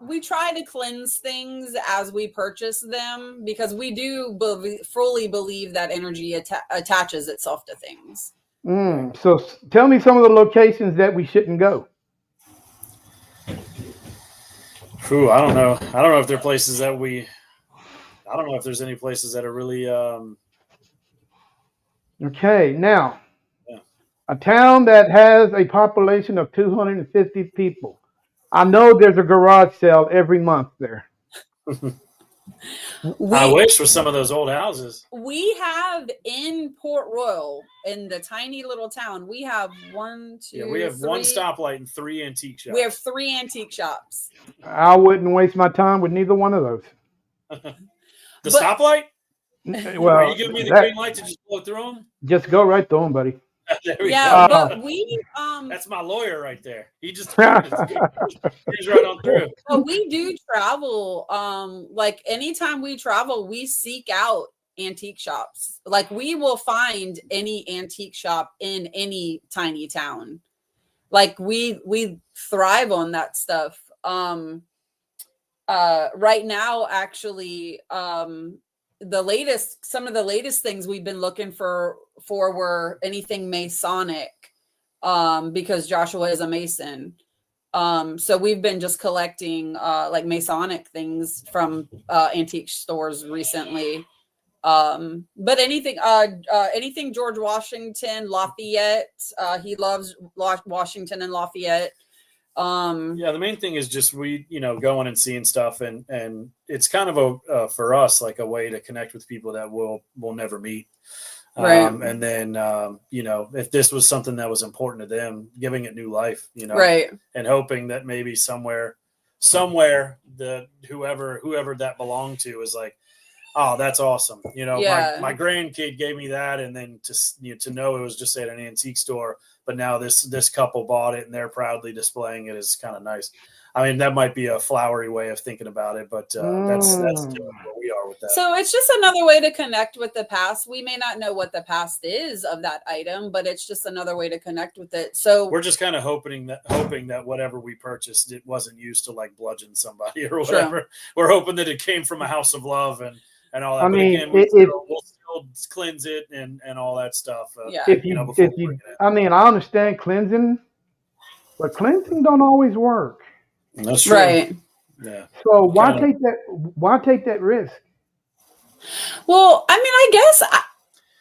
we try to cleanse things as we purchase them because we do fully believe that energy attaches itself to things. So tell me some of the locations that we shouldn't go. Ooh, I don't know. I don't know if there are places that I don't know if there's any places that are really. Okay, now, Yeah. a town that has a population of 250 people. I know there's a garage sale every month there. I wish for some of those old houses. We have in Port Royal, in the tiny little town, we have one stoplight and 3 antique shops. We have 3 antique shops. I wouldn't waste my time with neither one of those. Stoplight? Well, are you giving me the green light to just blow through them? Just go right through them, buddy. Yeah, but we that's my lawyer right there. He just he's right on through. But we do travel. Like anytime we travel, we seek out antique shops. Like we will find any antique shop in any tiny town. Like we thrive on that stuff. Right now, actually, some of the latest things we've been looking for were anything Masonic, because Joshua is a Mason. So we've been just collecting like Masonic things from antique stores recently. But anything George Washington, Lafayette, he loves Washington and Lafayette. Yeah, the main thing is just going and seeing stuff, and it's kind of for us like a way to connect with people that we'll never meet. Right. And then if this was something that was important to them, giving it new life, right, and hoping that maybe somewhere the whoever that belonged to is like, oh, that's awesome. Yeah. My grandkid gave me that, and then to know it was just at an antique store, but now this couple bought it and they're proudly displaying it is kind of nice. I mean, that might be a flowery way of thinking about it, but that's where we are with that. So it's just another way to connect with the past. We may not know what the past is of that item, but it's just another way to connect with it. So we're just kind of hoping that whatever we purchased, it wasn't used to like bludgeon somebody or whatever. Sure. We're hoping that it came from a house of love and all that. I mean, again, we'll still cleanse it and all that stuff. I mean, I understand cleansing, but cleansing don't always work. That's true. Right. Yeah. So why take that risk? Well, I mean, I guess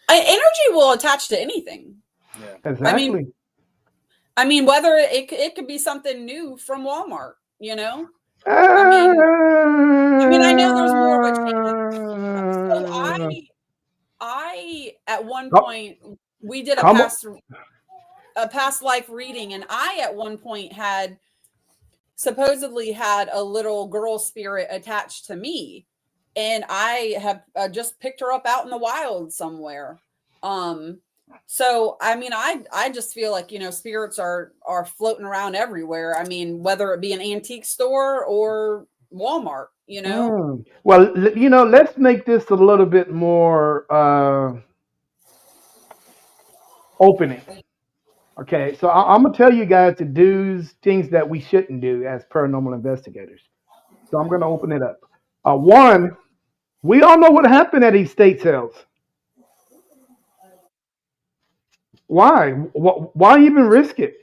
energy will attach to anything. Yeah. Exactly. I mean, whether it could be something new from Walmart, I mean, I know there's more of a chance. So I at one point we did a past life reading, and I at one point supposedly had a little girl spirit attached to me, and I have just picked her up out in the wild somewhere. So I mean, I just feel like spirits are floating around everywhere. I mean, whether it be an antique store or Walmart, Well, let's make this a little bit more opening. Okay, so I'm gonna tell you guys to do things that we shouldn't do as paranormal investigators. So I'm gonna open it up. One, we all know what happened at estate sales. Why? Why even risk it?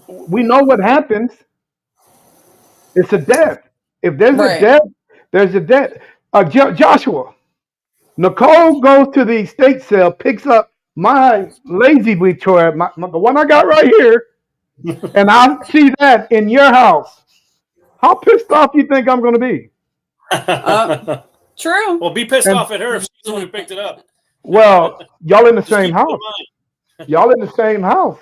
We know what happens. It's a death. If there's a death, there's a death. Joshua, Nicole goes to the estate sale, picks up my lazy boy toy, the one I got right here, and I see that in your house. How pissed off do you think I'm going to be? True. Well, be pissed off at her if she's the one who picked it up. Well, y'all in the same house. Y'all in the same house.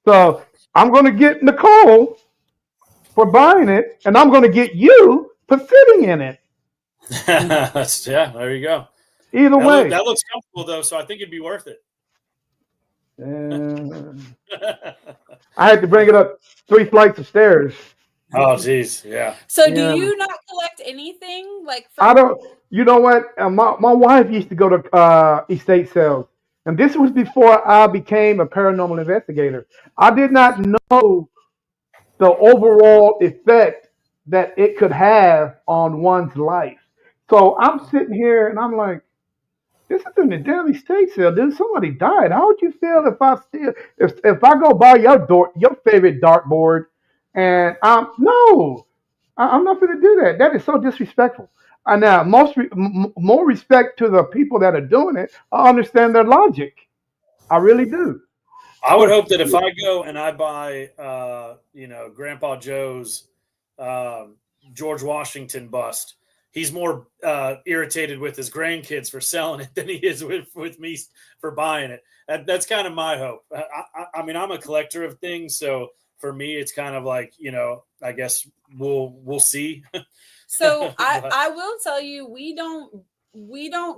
So I'm going to get Nicole for buying it, and I'm going to get you for sitting in it. Yeah, there you go. Either way. That looks comfortable though, so I think it'd be worth it. I had to bring it up 3 flights of stairs. Oh, geez, yeah. So, do you not collect anything like from? I don't. You know what? My wife used to go to estate sales, and this was before I became a paranormal investigator. I did not know the overall effect that it could have on one's life. So I'm sitting here and I'm like, this is in the damn estate sale. Dude, somebody died. How would you feel if I go buy your favorite dartboard and I'm not going to do that. That is so disrespectful. Now, more respect to the people that are doing it. I understand their logic. I really do. I would hope that if I go and I buy, Grandpa Joe's George Washington bust, he's more irritated with his grandkids for selling it than he is with me for buying it. That's kind of my hope. I mean, I'm a collector of things, so for me, it's kind of like, I guess we'll see. So I will tell you, we don't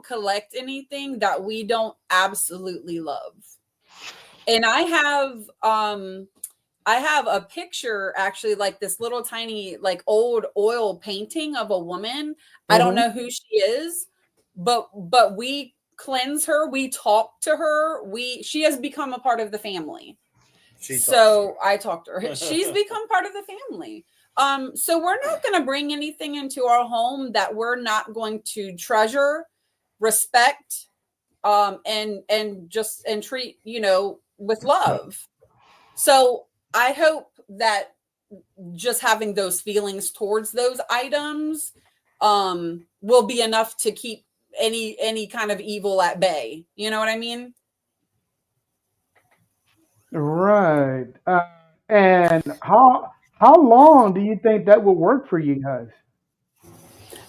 collect anything that we don't absolutely love. And I have a picture, actually, like this little tiny, like old oil painting of a woman. Mm-hmm. I don't know who she is, but we cleanse her. We talk to her. She has become a part of the family. I talked to her. She's become part of the family. So we're not going to bring anything into our home that we're not going to treasure, respect, and treat, with love. So I hope that just having those feelings towards those items will be enough to keep any kind of evil at bay. You know what I mean? Right. And how long do you think that will work for you guys?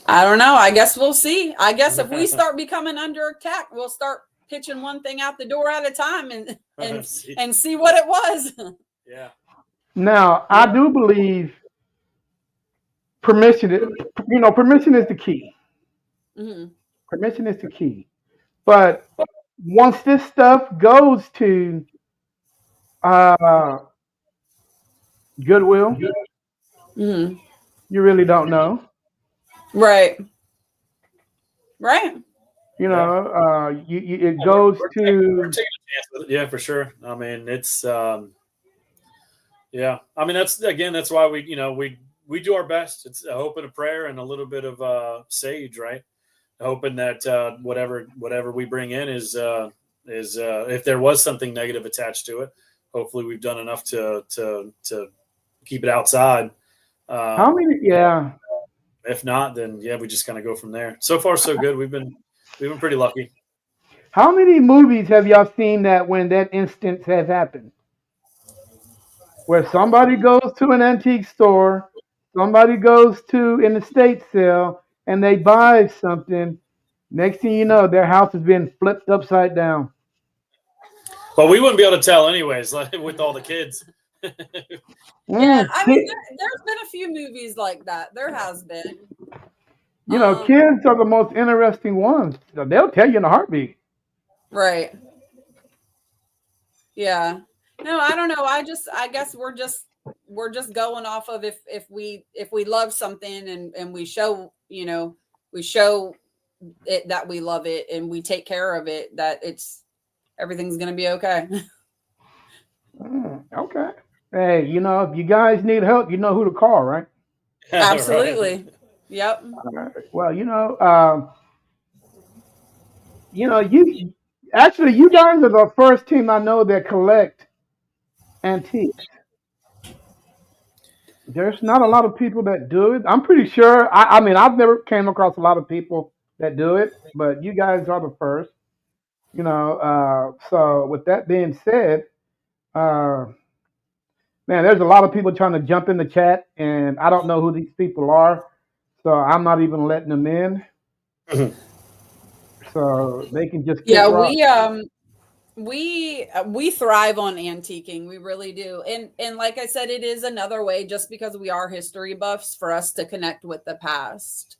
I don't know. I guess we'll see. I guess if we start becoming under attack, we'll start pitching one thing out the door at a time and see what it was. Yeah. Now, I do believe permission is the key. Mm-hmm. Permission is the key. But once this stuff goes to Goodwill, mm-hmm. You really don't know. Right. It goes to. We're taking a chance with it. Yeah, for sure. I mean, it's yeah. I mean, that's why we do our best. It's a hope and a prayer and a little bit of sage, right? Hoping that whatever we bring in is if there was something negative attached to it, hopefully we've done enough to keep it outside. How many? Yeah. If not, then yeah, we just kind of go from there. So far, so good. We've been pretty lucky. How many movies have y'all seen that when that instance has happened? Where somebody goes to an antique store, somebody goes to an estate sale, and they buy something. Next thing you know, their house has been flipped upside down. Well, we wouldn't be able to tell anyways, with all the kids. Yeah, I mean, there's been a few movies like that. There has been. Kids are the most interesting ones. They'll tell you in a heartbeat. Right. Yeah. No, I don't know. I guess we're just going off of if we love something and we show it that we love it and we take care of it, that everything's going to be okay. Okay. Hey, if you guys need help, you know who to call, right? Absolutely. Right. Yep. Right. Well, you guys are the first team I know that collect antiques. There's not a lot of people that do it. I'm pretty sure. I mean, I've never came across a lot of people that do it, but you guys are the first. So with that being said, man, there's a lot of people trying to jump in the chat, and I don't know who these people are, so I'm not even letting them in. So they can just we We thrive on antiquing. We really do. And like I said, it is another way, just because we are history buffs, for us to connect with the past.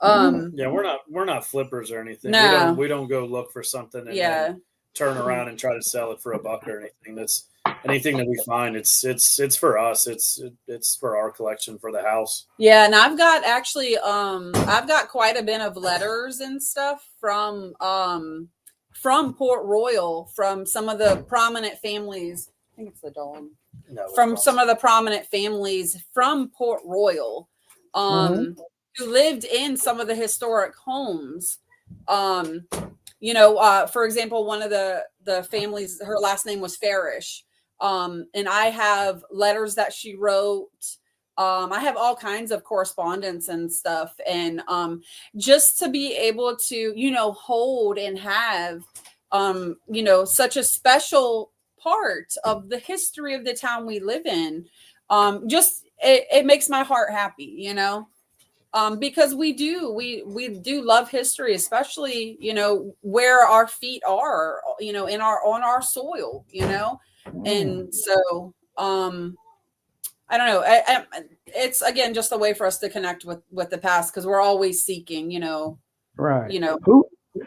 Yeah, we're not flippers or anything. No. We don't go look for something and then turn around and try to sell it for a buck or anything. That's anything that we find. It's for us. It's for our collection for the house. Yeah, and I've got actually I've got quite a bit of letters and stuff from Port Royal, from some of the prominent families. I think it's the dog. No, From some of the prominent families from Port Royal, who lived in some of the historic homes. For example, one of the families, her last name was Farish. And I have letters that she wrote. I have all kinds of correspondence and stuff. And just to be able to, hold and have, such a special part of the history of the town we live in, it makes my heart happy, because we do love history, especially, where our feet are, on our soil, and so, I don't know. It's, again, just a way for us to connect with the past, because we're always seeking, Right.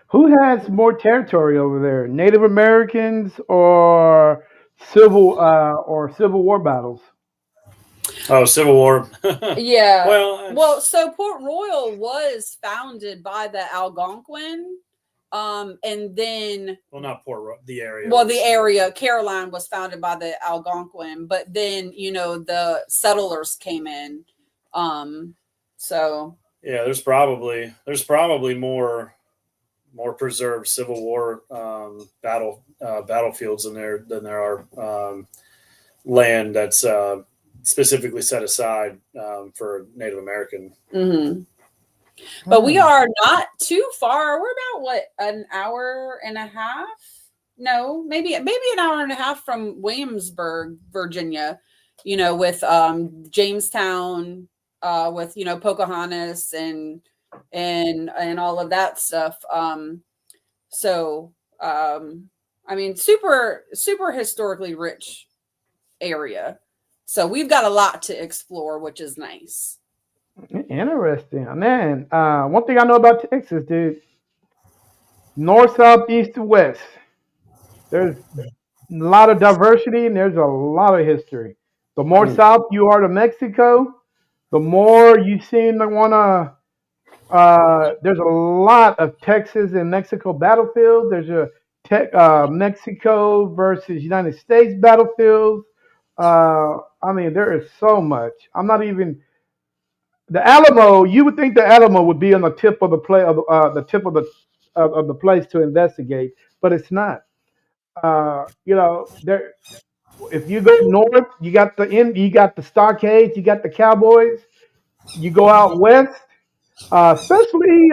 Who has more territory over there? Native Americans or Civil War battles? Oh, Civil War. Yeah. Well, So Port Royal was founded by the Algonquin. And then, not Port, the area. Well, the area, Caroline, was founded by the Algonquin, but then, the settlers came in. So yeah, there's probably more preserved Civil War battlefields than there are land that's specifically set aside for Native American. Mm-hmm. But we are not too far. We're about an hour and a half? No, maybe an hour and a half from Williamsburg, Virginia. With Jamestown, with Pocahontas and all of that stuff. Super super historically rich area. So we've got a lot to explore, which is nice. Interesting, man. One thing I know about Texas, dude: north, south, east, and west. There's a lot of diversity and there's a lot of history. The more south you are to Mexico, the more you seem to want to. There's a lot of Texas and Mexico battlefields. There's a Mexico versus United States battlefields. There is so much. I'm not even the Alamo. You would think the Alamo would be on the tip of the tip of the place to investigate, but it's not. There. If you go north, you got the Stockades, you got the Cowboys. You go out west, especially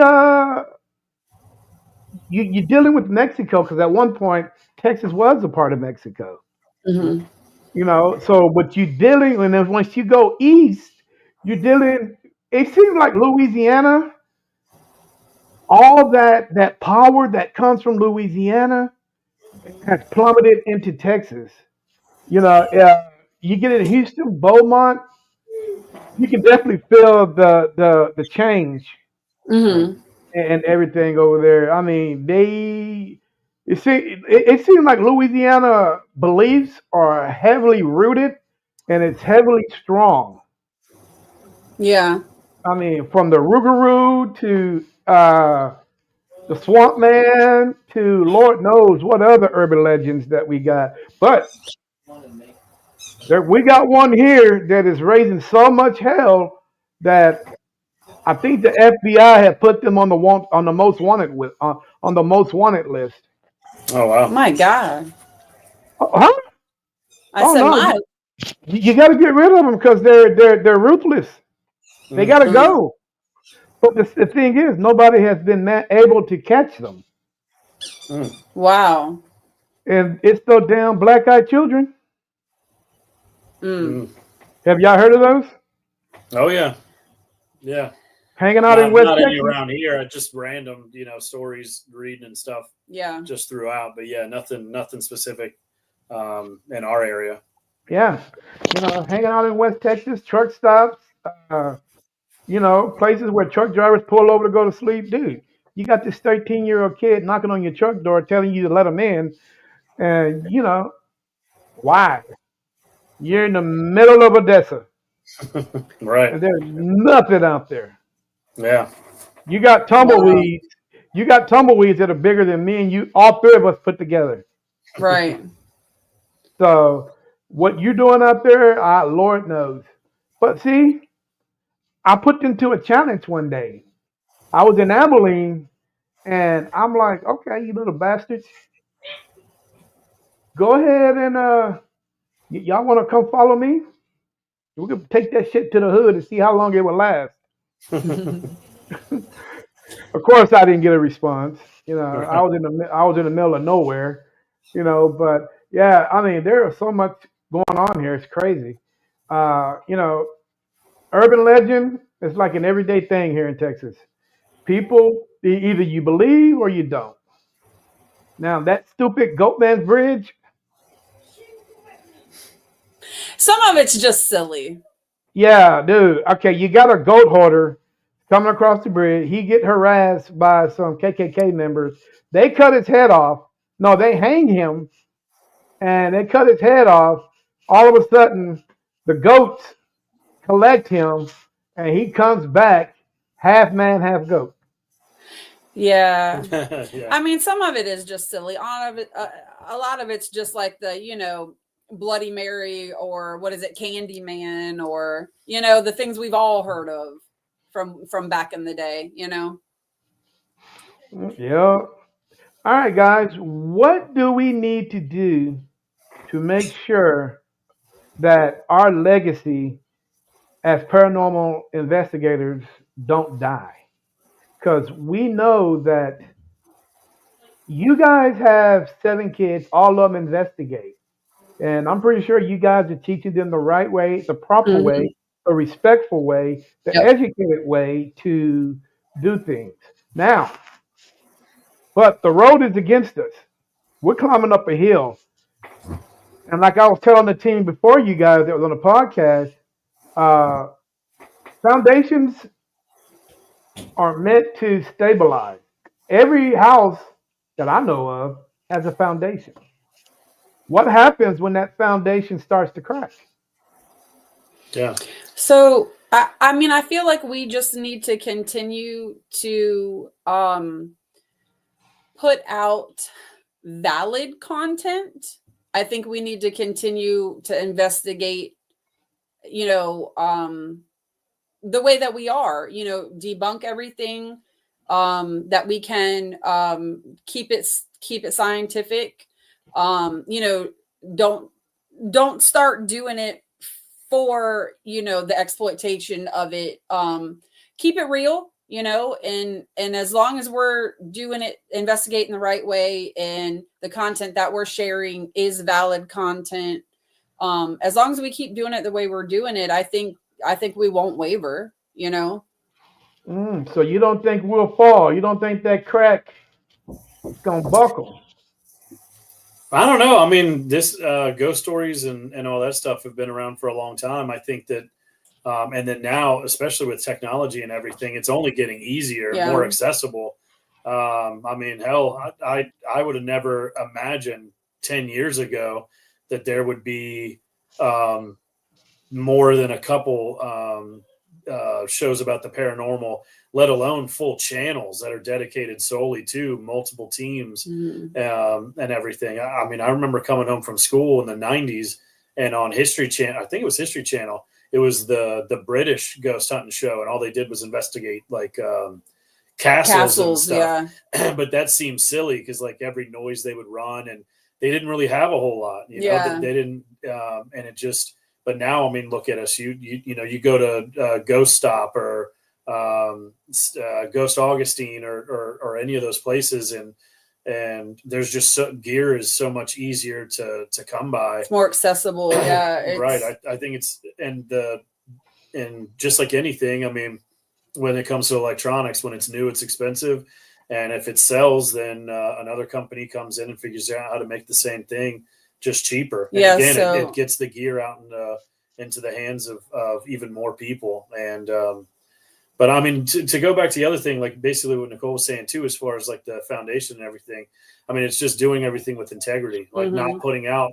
you're dealing with Mexico, because at one point Texas was a part of Mexico. Mm-hmm. So but you're dealing, and then once you go east, you're dealing. It seems like Louisiana, all that power that comes from Louisiana has plummeted into Texas. You get in Houston, Beaumont, you can definitely feel the change Mm-hmm. and everything over there. It seems like Louisiana beliefs are heavily rooted and it's heavily strong. Yeah. From the Rougarou to the Swamp Man to Lord knows what other urban legends that we got. But we got one here that is raising so much hell that I think the FBI had put them on the most wanted on the most wanted list. Oh wow! My God. Huh? I said, no, my. you got to get rid of them because they're ruthless. They got to go. But the thing is, nobody has been able to catch them. Wow. And it's those damn black-eyed children. Have y'all heard of those? Oh yeah, yeah. Hanging out in West Not any Texas. around here. Just random, stories, reading and stuff. Yeah. Just throughout, but yeah, nothing specific in our area. Yeah, hanging out in West Texas, truck stops, places where truck drivers pull over to go to sleep. Dude, you got this 13-year-old kid knocking on your truck door telling you to let him in. And, why? You're in the middle of Odessa, Right. and there's nothing out there. Yeah. You got Wow. tumbleweeds. You got tumbleweeds that are bigger than me and you, all three of us put together. Right. So what you're doing out there, Lord knows. But see, I put them to a challenge one day. I was in Abilene, and I'm like, okay, you little bastards, go ahead and y'all want to come follow me? We could take that shit to the hood and see how long it would last. Of course, I didn't get a response. I was in the middle of nowhere. But yeah, I mean, there is so much going on here. It's crazy. Uh, you know, urban legend is like an everyday thing here in Texas. People, either you believe or you don't. Now that stupid Goatman's Bridge, Some of it's just silly. yeah, dude. Okay, you got a goat hoarder coming across the bridge. He get harassed by some KKK members. They cut his head off. No, they hang him and they cut his head off. All of a sudden, the goats collect him, and he comes back half man, half goat. Yeah. Yeah. I mean, some of it is just silly. A lot of it's just like the, Bloody Mary, or what is it, Candyman, or, the things we've all heard of from back in the day, Yeah. All right, guys. What do we need to do to make sure that our legacy as paranormal investigators don't die? Because we know that you guys have 7 kids, all of them investigate. And I'm pretty sure you guys are teaching them the right way, the proper Mhm. way, a respectful way, the Yep. educated way to do things. Now, but the road is against us. We're climbing up a hill. And like I was telling the team before you guys that was on the podcast, uh, foundations are meant to stabilize. Every house that I know of has a foundation. What happens when that foundation starts to crack? Yeah. So, I mean, I feel like we just need to continue to put out valid content. I think we need to continue to investigate, the way that we are, debunk everything that we can, keep it scientific. Don't start doing it for the exploitation of it. Keep it real, and as long as we're doing it, investigating the right way, and the content that we're sharing is valid content, as long as we keep doing it the way we're doing it, I think we won't waver. So you don't think we'll fall? You don't think that crack is gonna buckle? I don't know. I mean, this ghost stories and all that stuff have been around for a long time. I think that, and then now, especially with technology and everything, it's only getting easier, Yeah. more accessible. I mean, hell, I would have never imagined 10 years ago that there would be more than a couple shows about the paranormal, let alone full channels that are dedicated solely to multiple teams and everything. I mean, I remember coming home from school in the 90s, and on History Channel, I think it was History Channel, it was the British ghost hunting show, and all they did was investigate like castles and stuff. Yeah. But that seemed silly because like every noise they would run, and they didn't really have a whole lot. Yeah. They didn't, and it just. But now, I mean, look at us. You go to Ghost Stop or Ghost Augustine or any of those places, and there's just gear is so much easier to come by. It's more accessible. Yeah. Right. I think it's and just like anything, I mean, when it comes to electronics. When it's new, it's expensive, and if it sells, then another company comes in and figures out how to make the same thing just cheaper. And Yeah, again, so it gets the gear out into the hands of even more people. And but I mean, to go back to the other thing, like basically what Nicole was saying too, as far as like the foundation and everything. I mean, it's just doing everything with integrity, like not putting out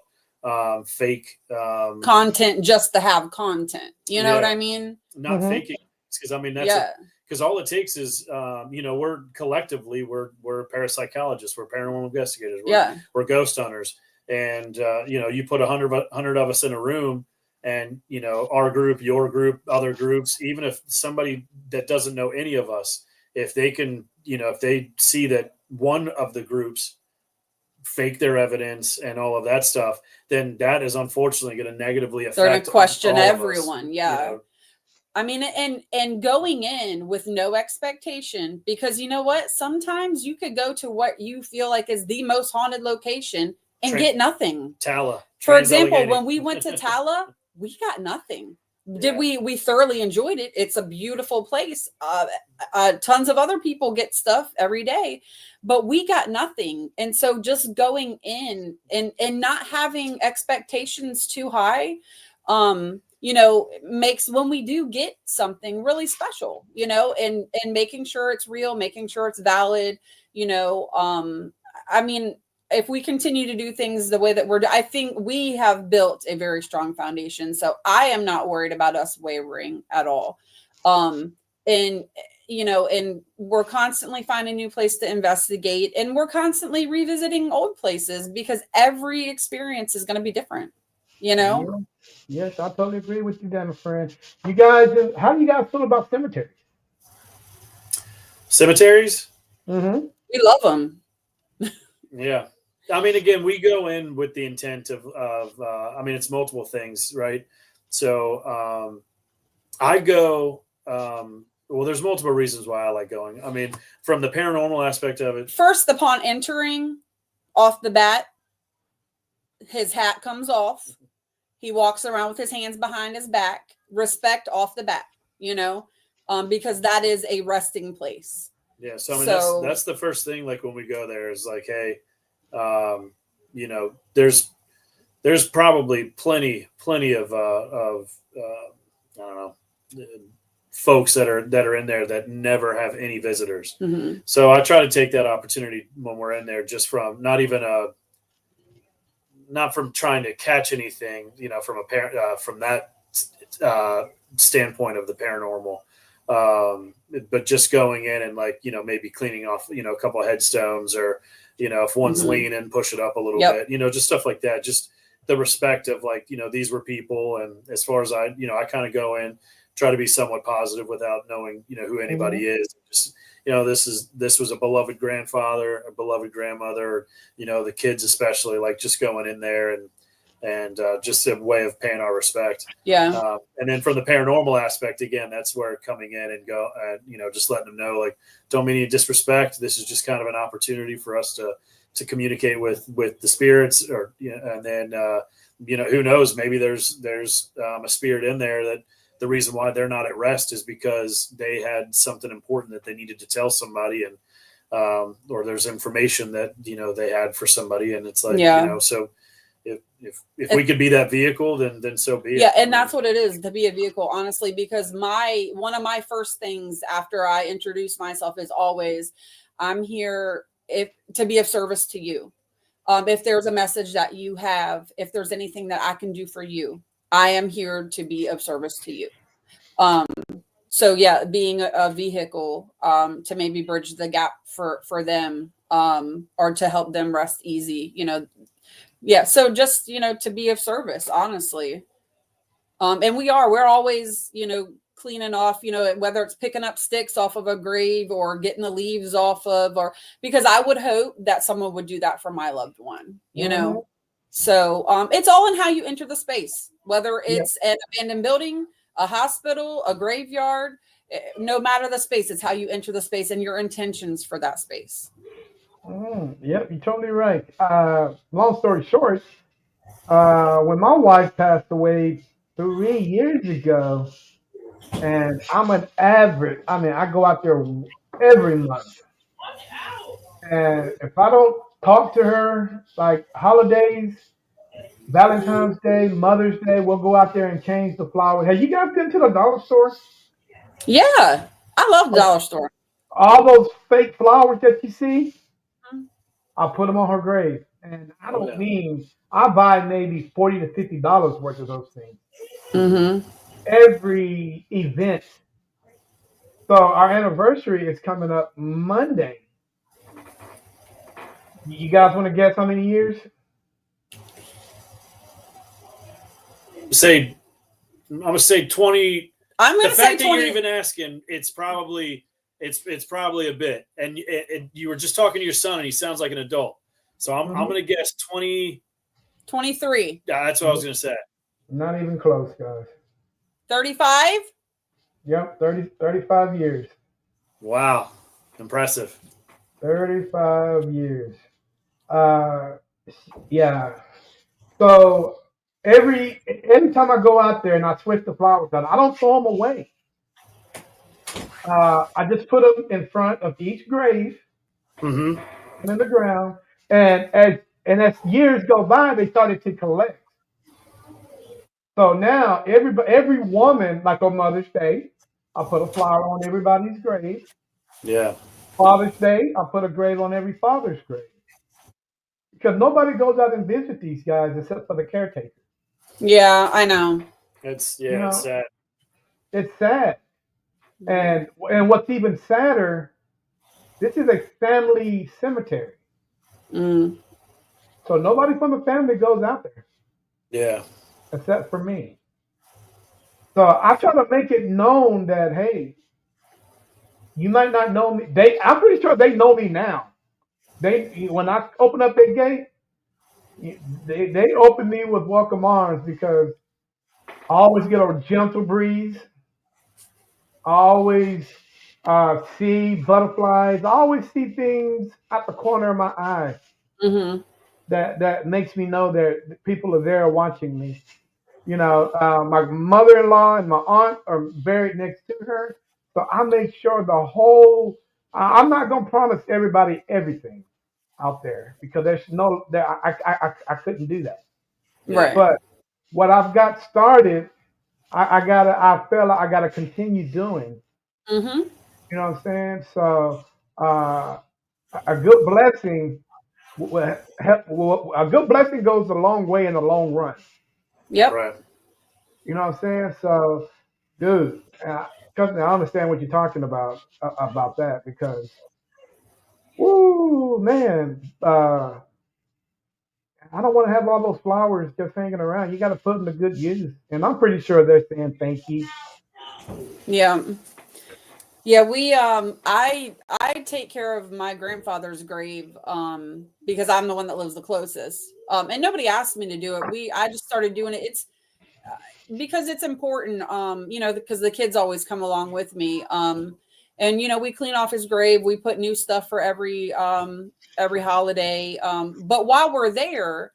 fake content just to have content. You know what I yeah, mean? not faking. Because I mean, that's Yeah. because all it takes is we're collectively we're parapsychologists, we're paranormal investigators, we're ghost hunters, and you put 100 of us in a room, and our group, your group, other groups, even if somebody that doesn't know any of us, if they can, if they see that one of the groups fake their evidence and all of that stuff, then that is unfortunately going to negatively affect. They're going to question all everyone. of us, yeah. I mean, and going in with no expectation, because you know what? Sometimes you could go to what you feel like is the most haunted location and get nothing. Tala. For example, when we went to Tala, we got nothing. Did we thoroughly enjoyed it? It's a beautiful place. Tons of other people get stuff every day, but we got nothing. And so just going in and not having expectations too high, makes when we do get something really special, and making sure it's real, making sure it's valid, I mean, if we continue to do things the way that I think we have built a very strong foundation. So I am not worried about us wavering at all. And we're constantly finding new place to investigate, and we're constantly revisiting old places because every experience is going to be different, Yeah. Yes, I totally agree with you, Dana, friend. You guys, how do you guys feel about cemeteries? Cemeteries? Mm-hmm. We love them. Yeah. I mean, again, we go in with the intent of I mean, it's multiple things, right? So I go, well, there's multiple reasons why I like going. I mean, from the paranormal aspect of it. First, upon entering off the bat, his hat comes off. He walks around with his hands behind his back. Respect off the bat, because that is a resting place. Yeah. So, I mean, that's the first thing, like when we go there is like, hey, there's probably plenty of I don't know, folks that are in there that never have any visitors. Mm-hmm. So I try to take that opportunity when we're in there, just from not from trying to catch anything, from that standpoint of the paranormal. But just going in and maybe cleaning off, a couple of headstones, or, if one's leaning, push it up a little bit, just stuff like that. Just the respect of these were people. And as far as I kind of go in, try to be somewhat positive without knowing, who anybody is. Just, this was a beloved grandfather, a beloved grandmother, the kids, especially, just going in there and just a way of paying our respect. Yeah. And then from the paranormal aspect, again, that's where coming in and go, just letting them know, don't mean any disrespect. This is just kind of an opportunity for us to communicate with the spirits, or, and then, who knows, maybe there's a spirit in there that the reason why they're not at rest is because they had something important that they needed to tell somebody, and, or there's information that, they had for somebody. And it's so if we could be that vehicle, then so be it. Yeah, and that's what it is, to be a vehicle, honestly, because one of my first things after I introduce myself is always, I'm here to be of service to you. If there's a message that you have, if there's anything that I can do for you, I am here to be of service to you. So yeah, being a vehicle to maybe bridge the gap for them, or to help them rest easy, Yeah, so just, to be of service, honestly. And we're always, cleaning off, whether it's picking up sticks off of a grave or getting the leaves off of, or because I would hope that someone would do that for my loved one, So it's all in how you enter the space, whether it's an abandoned building, a hospital, a graveyard, no matter the space, it's how you enter the space and your intentions for that space. Yep, you're totally right. Long story short, when my wife passed away 3 years ago, And I'm an average. I mean, I go out there every month. And if I don't talk to her, like holidays, Valentine's Day, Mother's Day, we'll go out there and change the flowers. Have you guys been to the dollar store? Yeah, I love the dollar store. All those fake flowers that you see, I'll put them on her grave. And I Oh don't yeah. mean I buy maybe $40 to $50 worth of those things. Mm-hmm. Every event. So our anniversary is coming up Monday. You guys want to guess how many years? Say I'm gonna say 20. I'm The gonna say fact that you're 20. even asking, it's probably a bit. And you were just talking to your son, and he sounds like an adult. So I'm gonna guess 20. 23. Yeah, that's what I was gonna say. Not even close, guys. 35. Yep, 35 years. Wow, impressive. 35 years. Uh, yeah. So every time I go out there and I switch the flowers out, I don't throw them away. I just put them in front of each grave Mm-hmm. in the ground, and as years go by, they started to collect. So now every woman, like on Mother's Day, I put a flower on everybody's grave. Yeah. Father's Day, I put a grave on every father's grave. Because nobody goes out and visits these guys except for the caretaker. Yeah, I know. It's You know, sad. it's sad. And what's even sadder, this is a family cemetery. Mm. So nobody from the family goes out there Yeah. except for me. So I try to make it known that hey, you might not know me. I'm pretty sure they know me now. They when I open up that gate, they open me with welcome arms because I always get a gentle breeze. I always see butterflies. I always see things out the corner of my eye Mm-hmm. that makes me know that people are there watching me. You know, my mother-in-law and my aunt are buried next to her, so I make sure the whole. I'm not gonna promise everybody everything out there because there's no there. I couldn't do that. Right. But what I've got started, I feel like I gotta continue doing. Mm-hmm. You know what I'm saying? So uh, a good blessing, a good blessing goes a long way in the long run. Yep. Right. You know what I'm saying? So, dude, trust me, I understand what you're talking about that because, woo, man, I don't want to have all those flowers just hanging around. You got to put them to good use, and I'm pretty sure they're saying thank you. Yeah. Yeah, I take care of my grandfather's grave because I'm the one that lives the closest. And nobody asked me to do it. I just started doing it. It's because it's important, because the kids always come along with me. And we clean off his grave, we put new stuff for every holiday. But while we're there,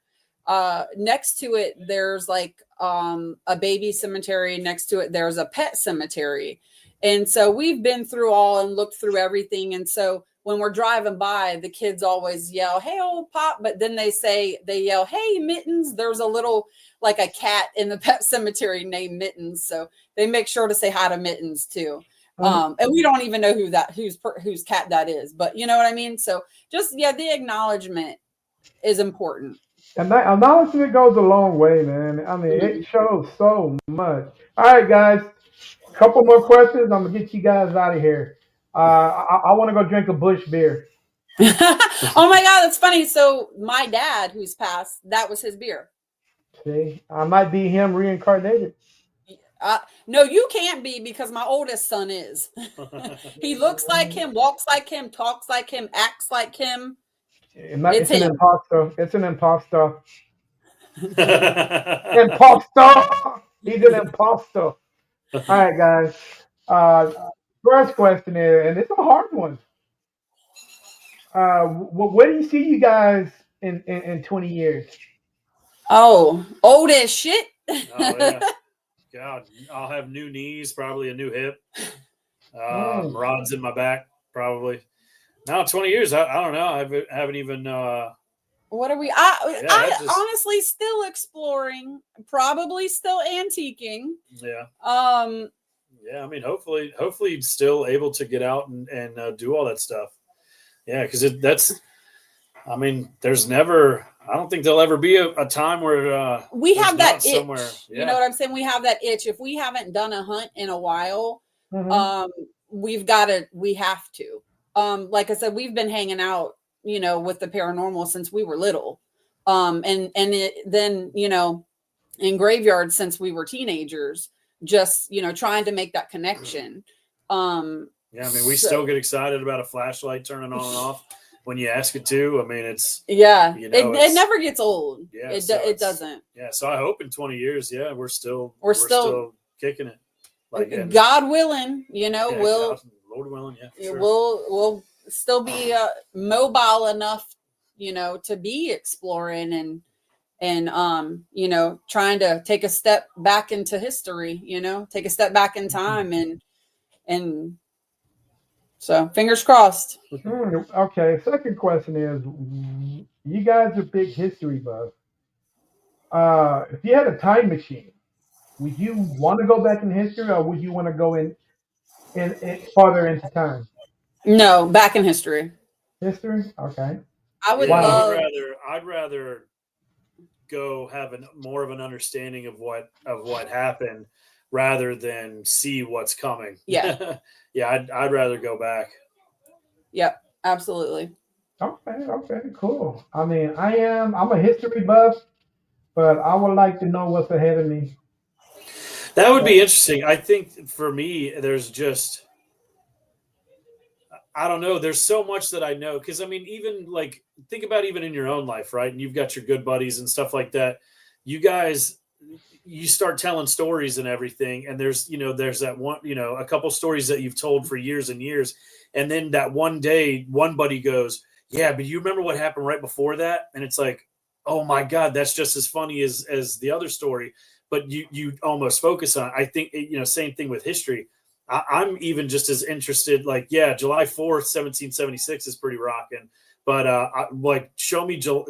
next to it there's like a baby cemetery, next to it there's a pet cemetery. And so we've been through all and looked through everything. And so when we're driving by, the kids always yell, "Hey, old Pop." But then they yell, "Hey, Mittens." There's a little, like a cat in the pet cemetery named Mittens. So they make sure to say hi to Mittens too. And we don't even know whose cat that is, but you know what I mean? So just, yeah, the acknowledgement is important. And that acknowledgement goes a long way, man. I mean, it Mhm. shows so much. All right, guys, a couple more questions. I'm gonna get you guys out of here. I want to go drink a Bush beer. Oh my God, that's funny. So my dad, who's passed, that was his beer. See, I might be him reincarnated. No, you can't be because my oldest son is. He looks like him, walks like him, talks like him, acts like him. It's It's an him. imposter. It's an imposter. Imposter. He's an imposter. All right, guys. Uh, First question is, and it's a hard one. Where do you see you guys in 20 years? Oh, old as shit. Oh yeah. God, I'll have new knees, probably a new hip, Mm. rods in my back, probably. Now 20 years, I don't know. I haven't even. What are we? Yeah, I just, honestly still exploring, probably still antiquing. yeah. Um, Yeah, I mean, hopefully, still able to get out and do all that stuff. Yeah, because that's. I mean, there's never. I don't think there'll ever be a time where we there's have that not somewhere. itch. Yeah. You know what I'm saying? We have that itch. If we haven't done a hunt in a while, Mhm. we've got to. We have to. Like I said, we've been hanging out, you know, with the paranormal since we were little. Then, you know, in graveyards since we were teenagers, just, you know, trying to make that connection. Yeah, I mean, we still get excited about a flashlight turning on and off when you ask it to. I mean, it's yeah, you know, it never gets old. Yeah, It doesn't. Yeah, so I hope in 20 years, yeah, we're still kicking it. Like God willing, you know, yeah, we'll Lord willing, yeah, sure. we'll still be mobile enough, you know, to be exploring and you know, trying to take a step back into history, you know, take a step back in time and so fingers crossed. Okay, second question is, you guys are big history buffs. If you had a time machine, would you want to go back in history, or would you want to go in farther into time? No, back in history. History? Okay. I would Yeah, love. I'd rather go have more of an understanding of what happened rather than see what's coming. Yeah. Yeah, I'd rather go back. Yep, absolutely. Okay, cool. I mean, I'm a history buff, but I would like to know what's ahead of me. That would be interesting. I think for me, there's just I don't know. There's so much that I know because I mean, even like think about even in your own life, right? And you've got your good buddies and stuff like that. You guys, you start telling stories and everything, and there's that one, a couple stories that you've told for years and years, and then that one day, one buddy goes, "Yeah, but you remember what happened right before that?" And it's like, "Oh my god, that's just as funny as the other story." But you almost focus on. I think same thing with history. I'm even just as interested. Like, yeah, July 4th, 1776 is pretty rocking. But like, show me, June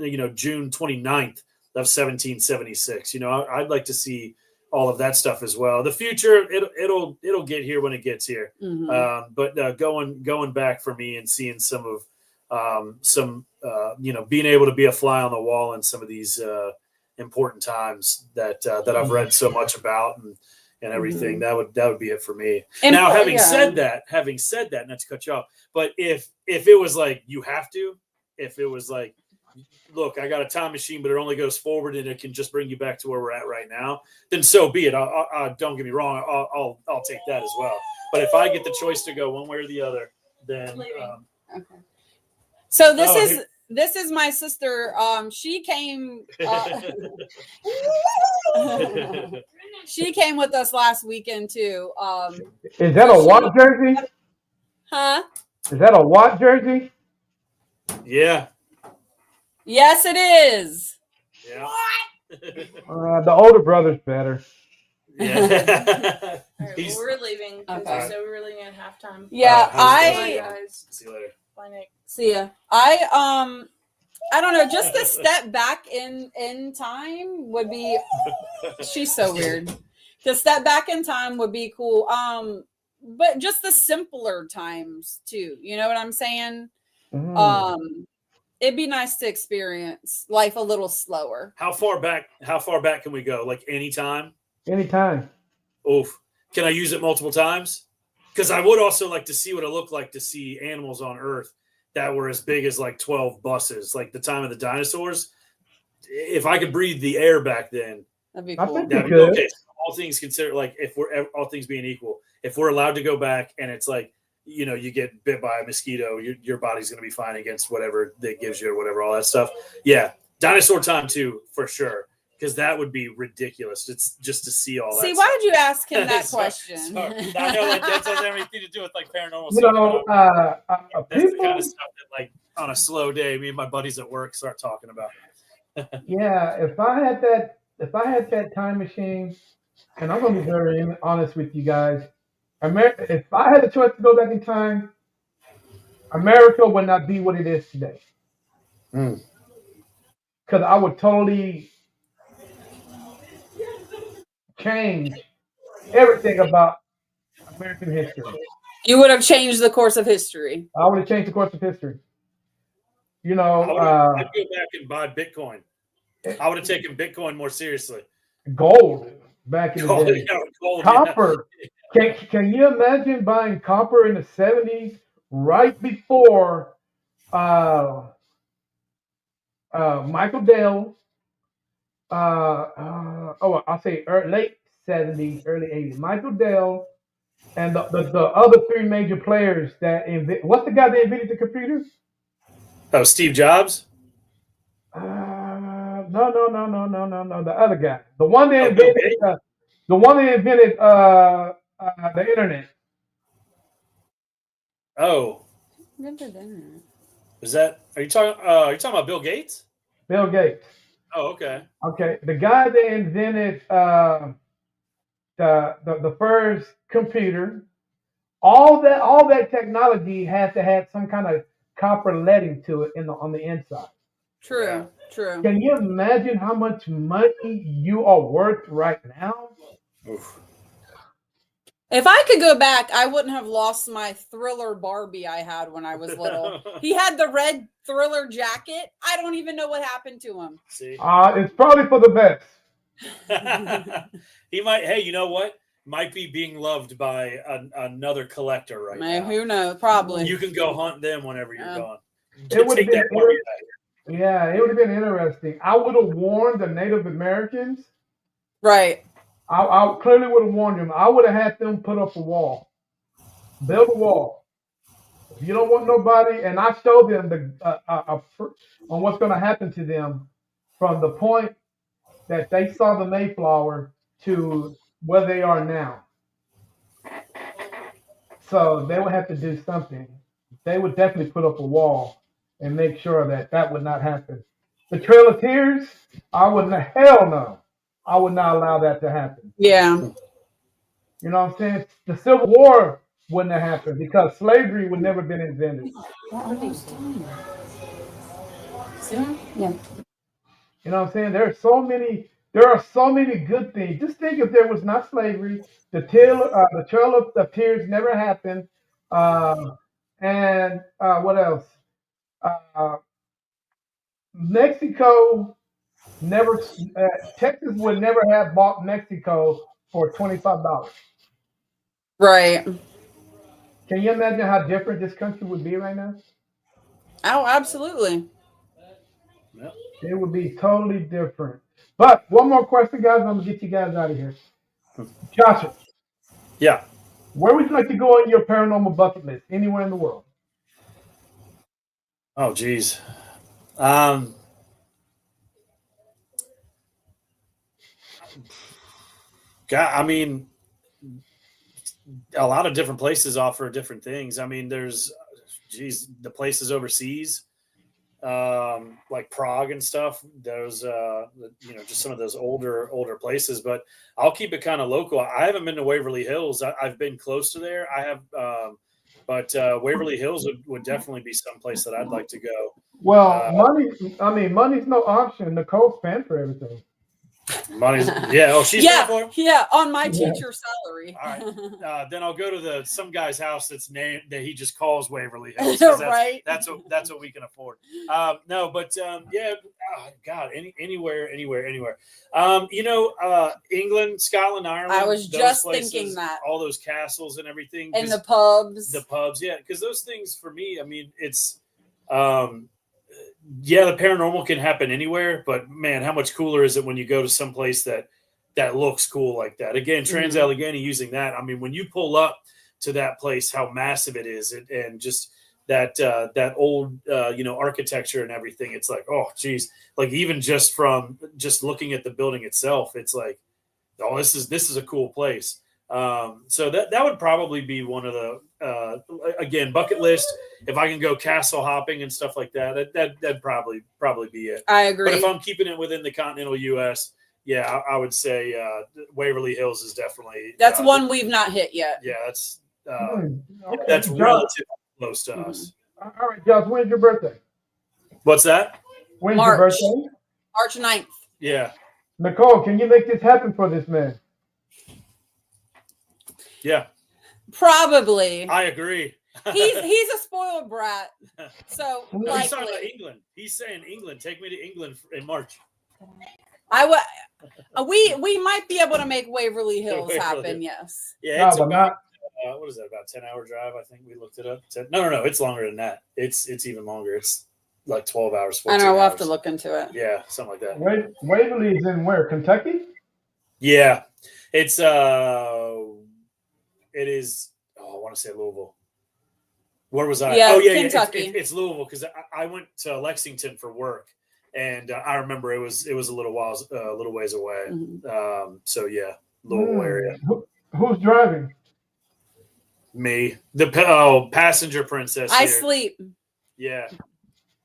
29th of 1776. I'd like to see all of that stuff as well. The future, it'll get here when it gets here. Mm-hmm. But going back for me and seeing some of being able to be a fly on the wall in some of these important times that I've read so much about and everything. Mm-hmm. That would be it for me. And now, having said that, not to cut you off, but if it was like you have to, if it was like, look, I got a time machine, but it only goes forward and it can just bring you back to where we're at right now, then so be it. Don't get me wrong, I'll take that as well. But if I get the choice to go one way or the other, then okay. So this is my sister. She came. She came with us last weekend too. Is that a Watt jersey? Huh? Is that a Watt jersey? Yeah. Yes, it is. Yeah. The older brother's better. Yeah. All right, well, we're leaving. Okay. So we're leaving at halftime. Yeah, Bye, guys. See you later. Bye, Nick. See ya. I don't know. Just to step back in time would be. She's so weird. To step back in time would be cool. But just the simpler times too. You know what I'm saying? Mm. It'd be nice to experience life a little slower. How far back can we go? Like anytime? Anytime. Oof. Can I use it multiple times? Because I would also like to see what it looked like to see animals on Earth that were as big as like 12 buses, like the time of the dinosaurs. If I could breathe the air back then, That'd be I cool. think you could. okay. So all things considered, like if we're all things being equal, if we're allowed to go back and it's like, you get bit by a mosquito, your body's going to be fine against whatever that gives you or whatever, all that stuff. Yeah. Dinosaur time too, for sure. Because that would be ridiculous. It's just to see all that. See, why did you ask him that Sorry, question? sorry. I know that doesn't have anything to do with like paranormal You stuff. know, That's the people. kind of stuff that, like, on a slow day, me and my buddies at work start talking about. Yeah, if I had that time machine, and I'm going to be very honest with you guys. If I had a choice to go back in time, America would not be what it is today. Mm. Because I would totally change everything about American history. You would have changed the course of history. I would have changed the course of history. You know, I'd go back and buy Bitcoin. I would have taken Bitcoin more seriously. gold back in the Gold, day. yeah, gold, Copper. Can you imagine buying copper in the 70s right before Michael Dell? I'll say late 70s, early 80s. Michael Dell and the other three major players that what's the guy that invented the computer? Oh, Steve Jobs? No. The other guy, the one that Bill invented, Gates? the internet. Oh, is that? Are you talking? About Bill Gates? Bill Gates. Oh, okay. Okay, the guy that invented the first computer. All that technology has to have some kind of copper leading to it on the inside. True. Can you imagine how much money you are worth right now? Oof. If I could go back, I wouldn't have lost my Thriller Barbie I had when I was little. He had the red Thriller jacket. I don't even know what happened to him. See, it's probably for the best. he might. Hey, you know what? Might be being loved by another collector right now. Who knows? Probably. You can go hunt them whenever you're gone. It would have Take that Barbie back. Yeah, it would have been interesting. I would have warned the Native Americans. Right. I clearly would have warned them. I would have had them put up a wall, build a wall. If you don't want nobody, and I showed them on what's going to happen to them from the point that they saw the Mayflower to where they are now. So they would have to do something. They would definitely put up a wall and make sure that would not happen. The Trail of Tears, I would not. Hell no, I would not allow that to happen. Yeah. You know what I'm saying? The Civil War wouldn't have happened because slavery would never been invented. Yeah. You know what I'm saying? There are so many good things. Just think if there was not slavery, the Trail of Tears never happened. And what else? Mexico never. Texas would never have bought Mexico for $25. Right. Can you imagine how different this country would be right now? Oh, absolutely. Yep. It would be totally different. But one more question, guys. I'm gonna get you guys out of here. Joshua. Yeah. Where would you like to go on your paranormal bucket list? Anywhere in the world? Oh, geez. God, I mean, a lot of different places offer different things. I mean, there's, the places overseas, like Prague and stuff. Those, just some of those older places. But I'll keep it kind of local. I haven't been to Waverly Hills. I've been close to there. I have, but Waverly Hills would definitely be someplace that I'd like to go. Well, money's no option. Nicole's paying for everything. Money's she's paying for it? Yeah, on my teacher salary. All right, then I'll go to some guy's house that's named that he just calls Waverly Hills. Right. That's what we can afford. God, anywhere. England, Scotland, Ireland. I was just thinking that all those castles and everything, and the pubs. Yeah, because those things for me, I mean, it's. The paranormal can happen anywhere, but man, how much cooler is it when you go to some place that looks cool like that? Again, Trans-Allegheny using that. I mean, when you pull up to that place, how massive it is, and just that old architecture and everything. It's like, oh, geez, like even just from just looking at the building itself, it's like, oh, this is a cool place. So that would probably be one of the again, bucket list. If I can go castle hopping and stuff like that'd probably be it. I agree. But if I'm keeping it within the continental U.S., I would say Waverly Hills is definitely That's one we've not hit yet. Yeah, that's Okay. that's Josh. relatively close to us. All right, Josh, when's your birthday? What's that? When's March. your birthday? March 9th. Yeah. Nicole, can you make this happen for this man? Yeah. Probably. I agree. He's a spoiled brat. So No, he's talking about likely. England. He's saying England. Take me to England in March. We might be able to make Waverly Hills Waverly happen. Hills. Yes. Yeah, No, it's but about what is that? About 10-hour drive. I think we looked it up. No, it's longer than that. It's even longer. It's like 12 hours. 14 I know. We'll have hours. to look into it. Yeah, something like that. Waverly is in where? Kentucky? Yeah, it's it is. Oh, I want to say Louisville. Where was I? Yeah, oh yeah, Kentucky. It's Louisville because I went to Lexington for work, and I remember it was a little ways away. Mhm. So yeah, Louisville area. Who's driving? Me, the passenger princess. I here. sleep. Yeah.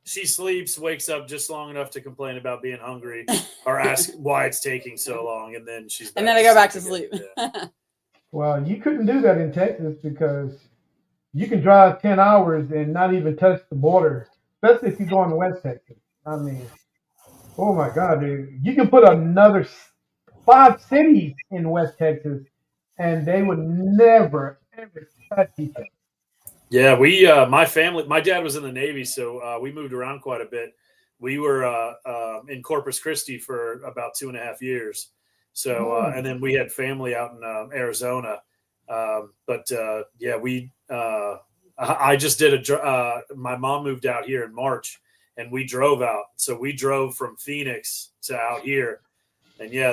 She sleeps, wakes up just long enough to complain about being hungry or ask why it's taking so long, and then she's back And then I go back to sleep. Yeah. Well, you couldn't do that in Texas because you can drive 10 hours and not even touch the border, especially if you go into West Texas. I mean, oh my God, dude. You can put another 5 cities in West Texas and they would never, ever touch each other. Yeah, my dad was in the Navy, so we moved around quite a bit. We were in Corpus Christi for about 2.5 years. So, and then we had family out in Arizona. I just did my mom moved out here in March, and we drove out. So we drove from Phoenix to out here. And yeah,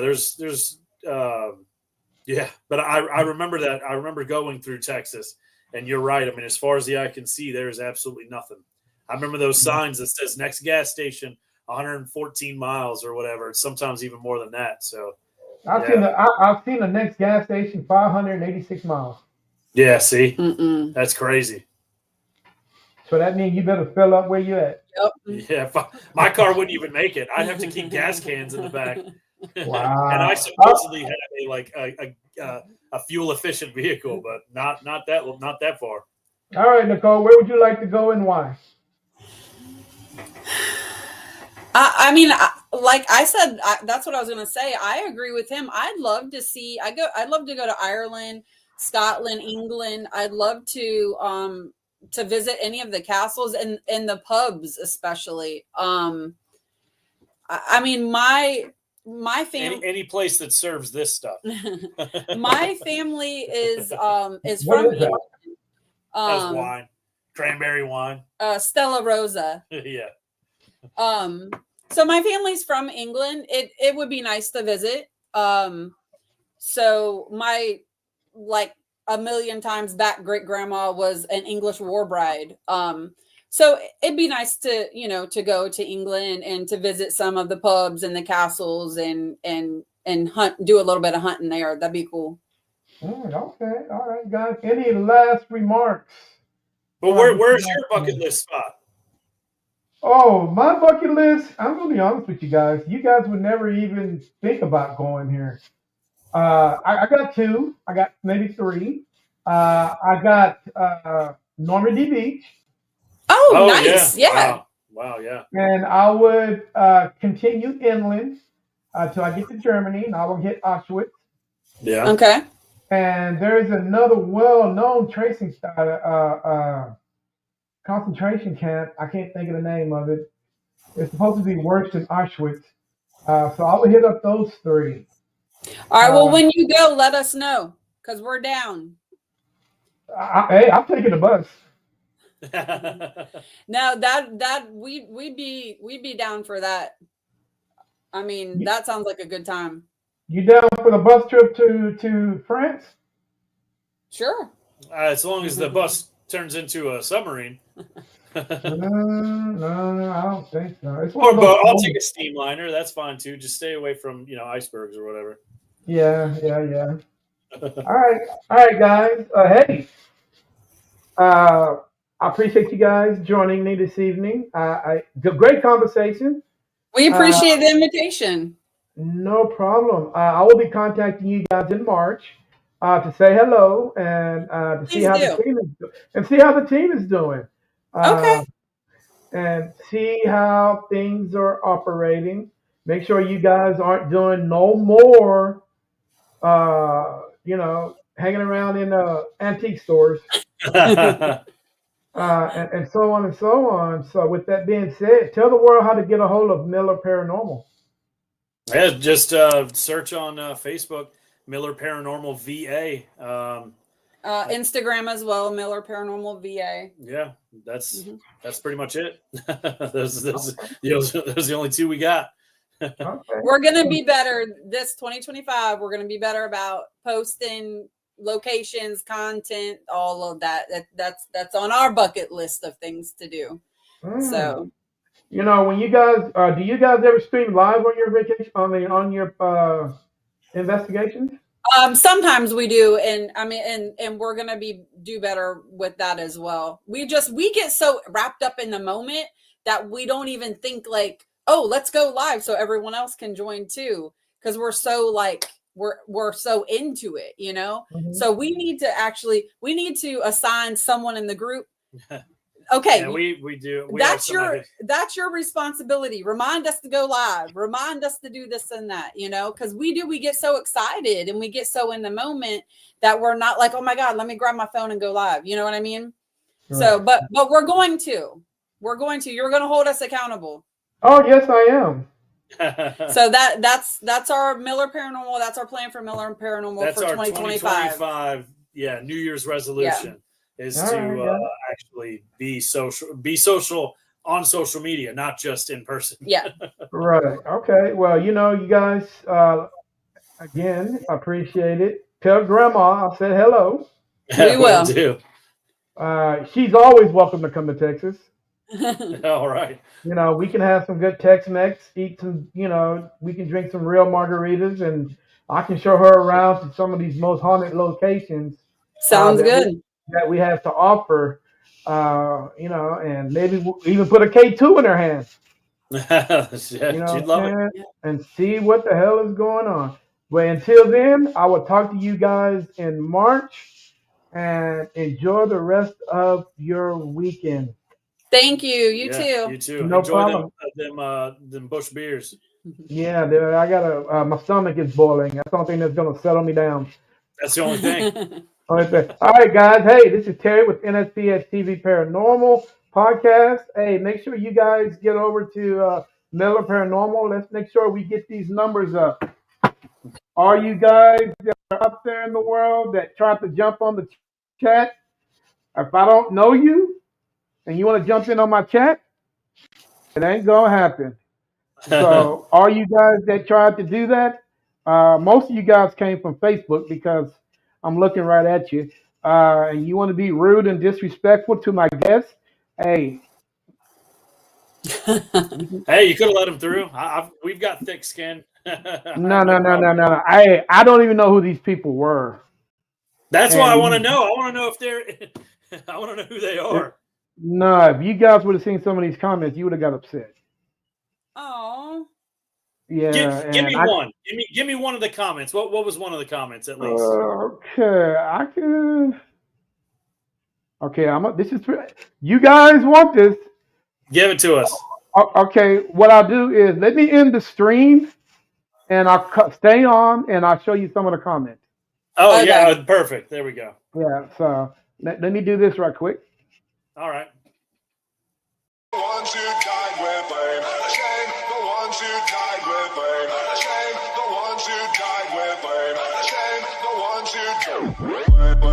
but I remember that. I remember going through Texas. And you're right. I mean, as far as the eye can see, there is absolutely nothing. I remember those signs that says next gas station, 114 miles or whatever. Sometimes even more than that. So I've seen the next gas station 586 miles. Yeah, see, that's crazy. So that means you better fill up where you at. Yep. Yeah, my car wouldn't even make it. I'd have to keep gas cans in the back. Wow. And I supposedly have a fuel efficient vehicle, but not that far. All right, Nicole, where would you like to go and why? I mean, like I said, that's what I was going to say. I agree with him. I'd love to go to Ireland, Scotland, England. I'd love to visit any of the castles and the pubs, especially. I mean, my family, any place that serves this stuff. my family is What from is that? England. That's wine, cranberry wine. Stella Rosa. Yeah. So my family's from England. It would be nice to visit. So my, like, a million times back great grandma was an English war bride. So it'd be nice to go to England and to visit some of the pubs and the castles and hunt, do a little bit of hunting there. That'd be cool. Okay. All right, guys. Any last remarks? But where's your bucket list spot? Oh, my bucket list. I'm gonna be honest with you guys. You guys would never even think about going here. I got 2. I got maybe 3. I got Normandy Beach. Oh, nice. Yeah. Wow. Yeah. And I would continue inland till I get to Germany, and I will hit Auschwitz. Yeah. Okay. And there's another well-known tracing concentration camp. I can't think of the name of it. It's supposed to be worse than Auschwitz. So I will hit up those 3. All right. Well, when you go, let us know because we're down. Hey, I'm taking the bus. No, that we'd be down for that. I mean, that sounds like a good time. You down for the bus trip to France? Sure. As long as the bus turns into a submarine. No, I don't think so. It's Or boat. I'll take a steamliner. That's fine too. Just stay away from icebergs or whatever. Yeah. All right, guys. Hey, I appreciate you guys joining me this evening. Great conversation. We appreciate the invitation. No problem. I will be contacting you guys in March to say hello and to see Please how the do. team is and see how the team is doing. Okay. Uh, and see how things are operating. Make sure you guys aren't doing no more, hanging around in antique stores, and so on and so on. So, with that being said, tell the world how to get a hold of Miller Paranormal. Yeah, just search on Facebook, Miller Paranormal VA. Instagram as well, Miller Paranormal VA. Yeah, that's Mm-hmm. that's pretty much it. those are the only two we got. Okay. We're going to be better this 2025. We're going to be better about posting locations, content, all of that. That's on our bucket list of things to do. So, when you guys do you guys ever stream live on your vacation? I mean, on your investigations? sometimes we do, and I mean, and we're gonna do better with that as well. We get so wrapped up in the moment that we don't even think like, oh, let's go live so everyone else can join too, because we're so like we're so into it, you know. Mm-hmm. So we need to assign someone in the group. Okay, yeah, we do. That's your responsibility. Remind us to go live. Remind us to do this and that, you know, because we get so excited and we get so in the moment that we're not like, oh my God, let me grab my phone and go live. You know what I mean? Right. So, but we're going to. You're going to hold us accountable. Oh yes, I am. So that's our Miller Paranormal. That's our plan for Miller Paranormal that's for our 2025. Yeah, New Year's resolution. Yeah. Is to actually be social on social media, not just in person. Yeah. Right. Okay. Well, you guys, again, appreciate it. Tell Grandma I said hello. We will. Do. She's always welcome to come to Texas. All right. We can have some good Tex-Mex, eat some, we can drink some real margaritas, and I can show her around to some of these most haunted locations. Sounds good. That we have to offer, and maybe we'll even put a K2 in her hand. She'd love it. And see what the hell is going on. But until then, I will talk to you guys in March, and enjoy the rest of your weekend. Thank you. You too. You too. No Enjoy problem. them Bush beers. Yeah, I gotta. My stomach is boiling. That's the only thing that's gonna settle me down. That's the only thing. All right, guys. Hey, this is Terry with NSPS TV Paranormal Podcast. Hey, make sure you guys get over to Miller Paranormal. Let's make sure we get these numbers up. Are you guys that are up there in the world that tried to jump on the chat? If I don't know you and you want to jump in on my chat, it ain't gonna happen. So, are you guys that tried to do that? Most of you guys came from Facebook because I'm looking right at you. And you want to be rude and disrespectful to my guests? Hey. Hey, you could have let him through. We've got thick skin. No. I don't even know who these people were. That's why I want to know. I want to know if they're. I want to know who they are. No, if you guys would have seen some of these comments, you would have got upset. Oh. Yeah. Give me one. Give me one of the comments. What was one of the comments at least? Okay, I can. Okay, this is you guys want this. Give it to us. Okay, what I'll do is let me end the stream, and I'll stay on, and I'll show you some of the comments. Oh, okay. Yeah, perfect. There we go. Yeah, so let me do this right quick. All right. The ones who died with blame. Shame the ones who died with blame. Shame the ones who died with blame. Shame the ones who died with blame.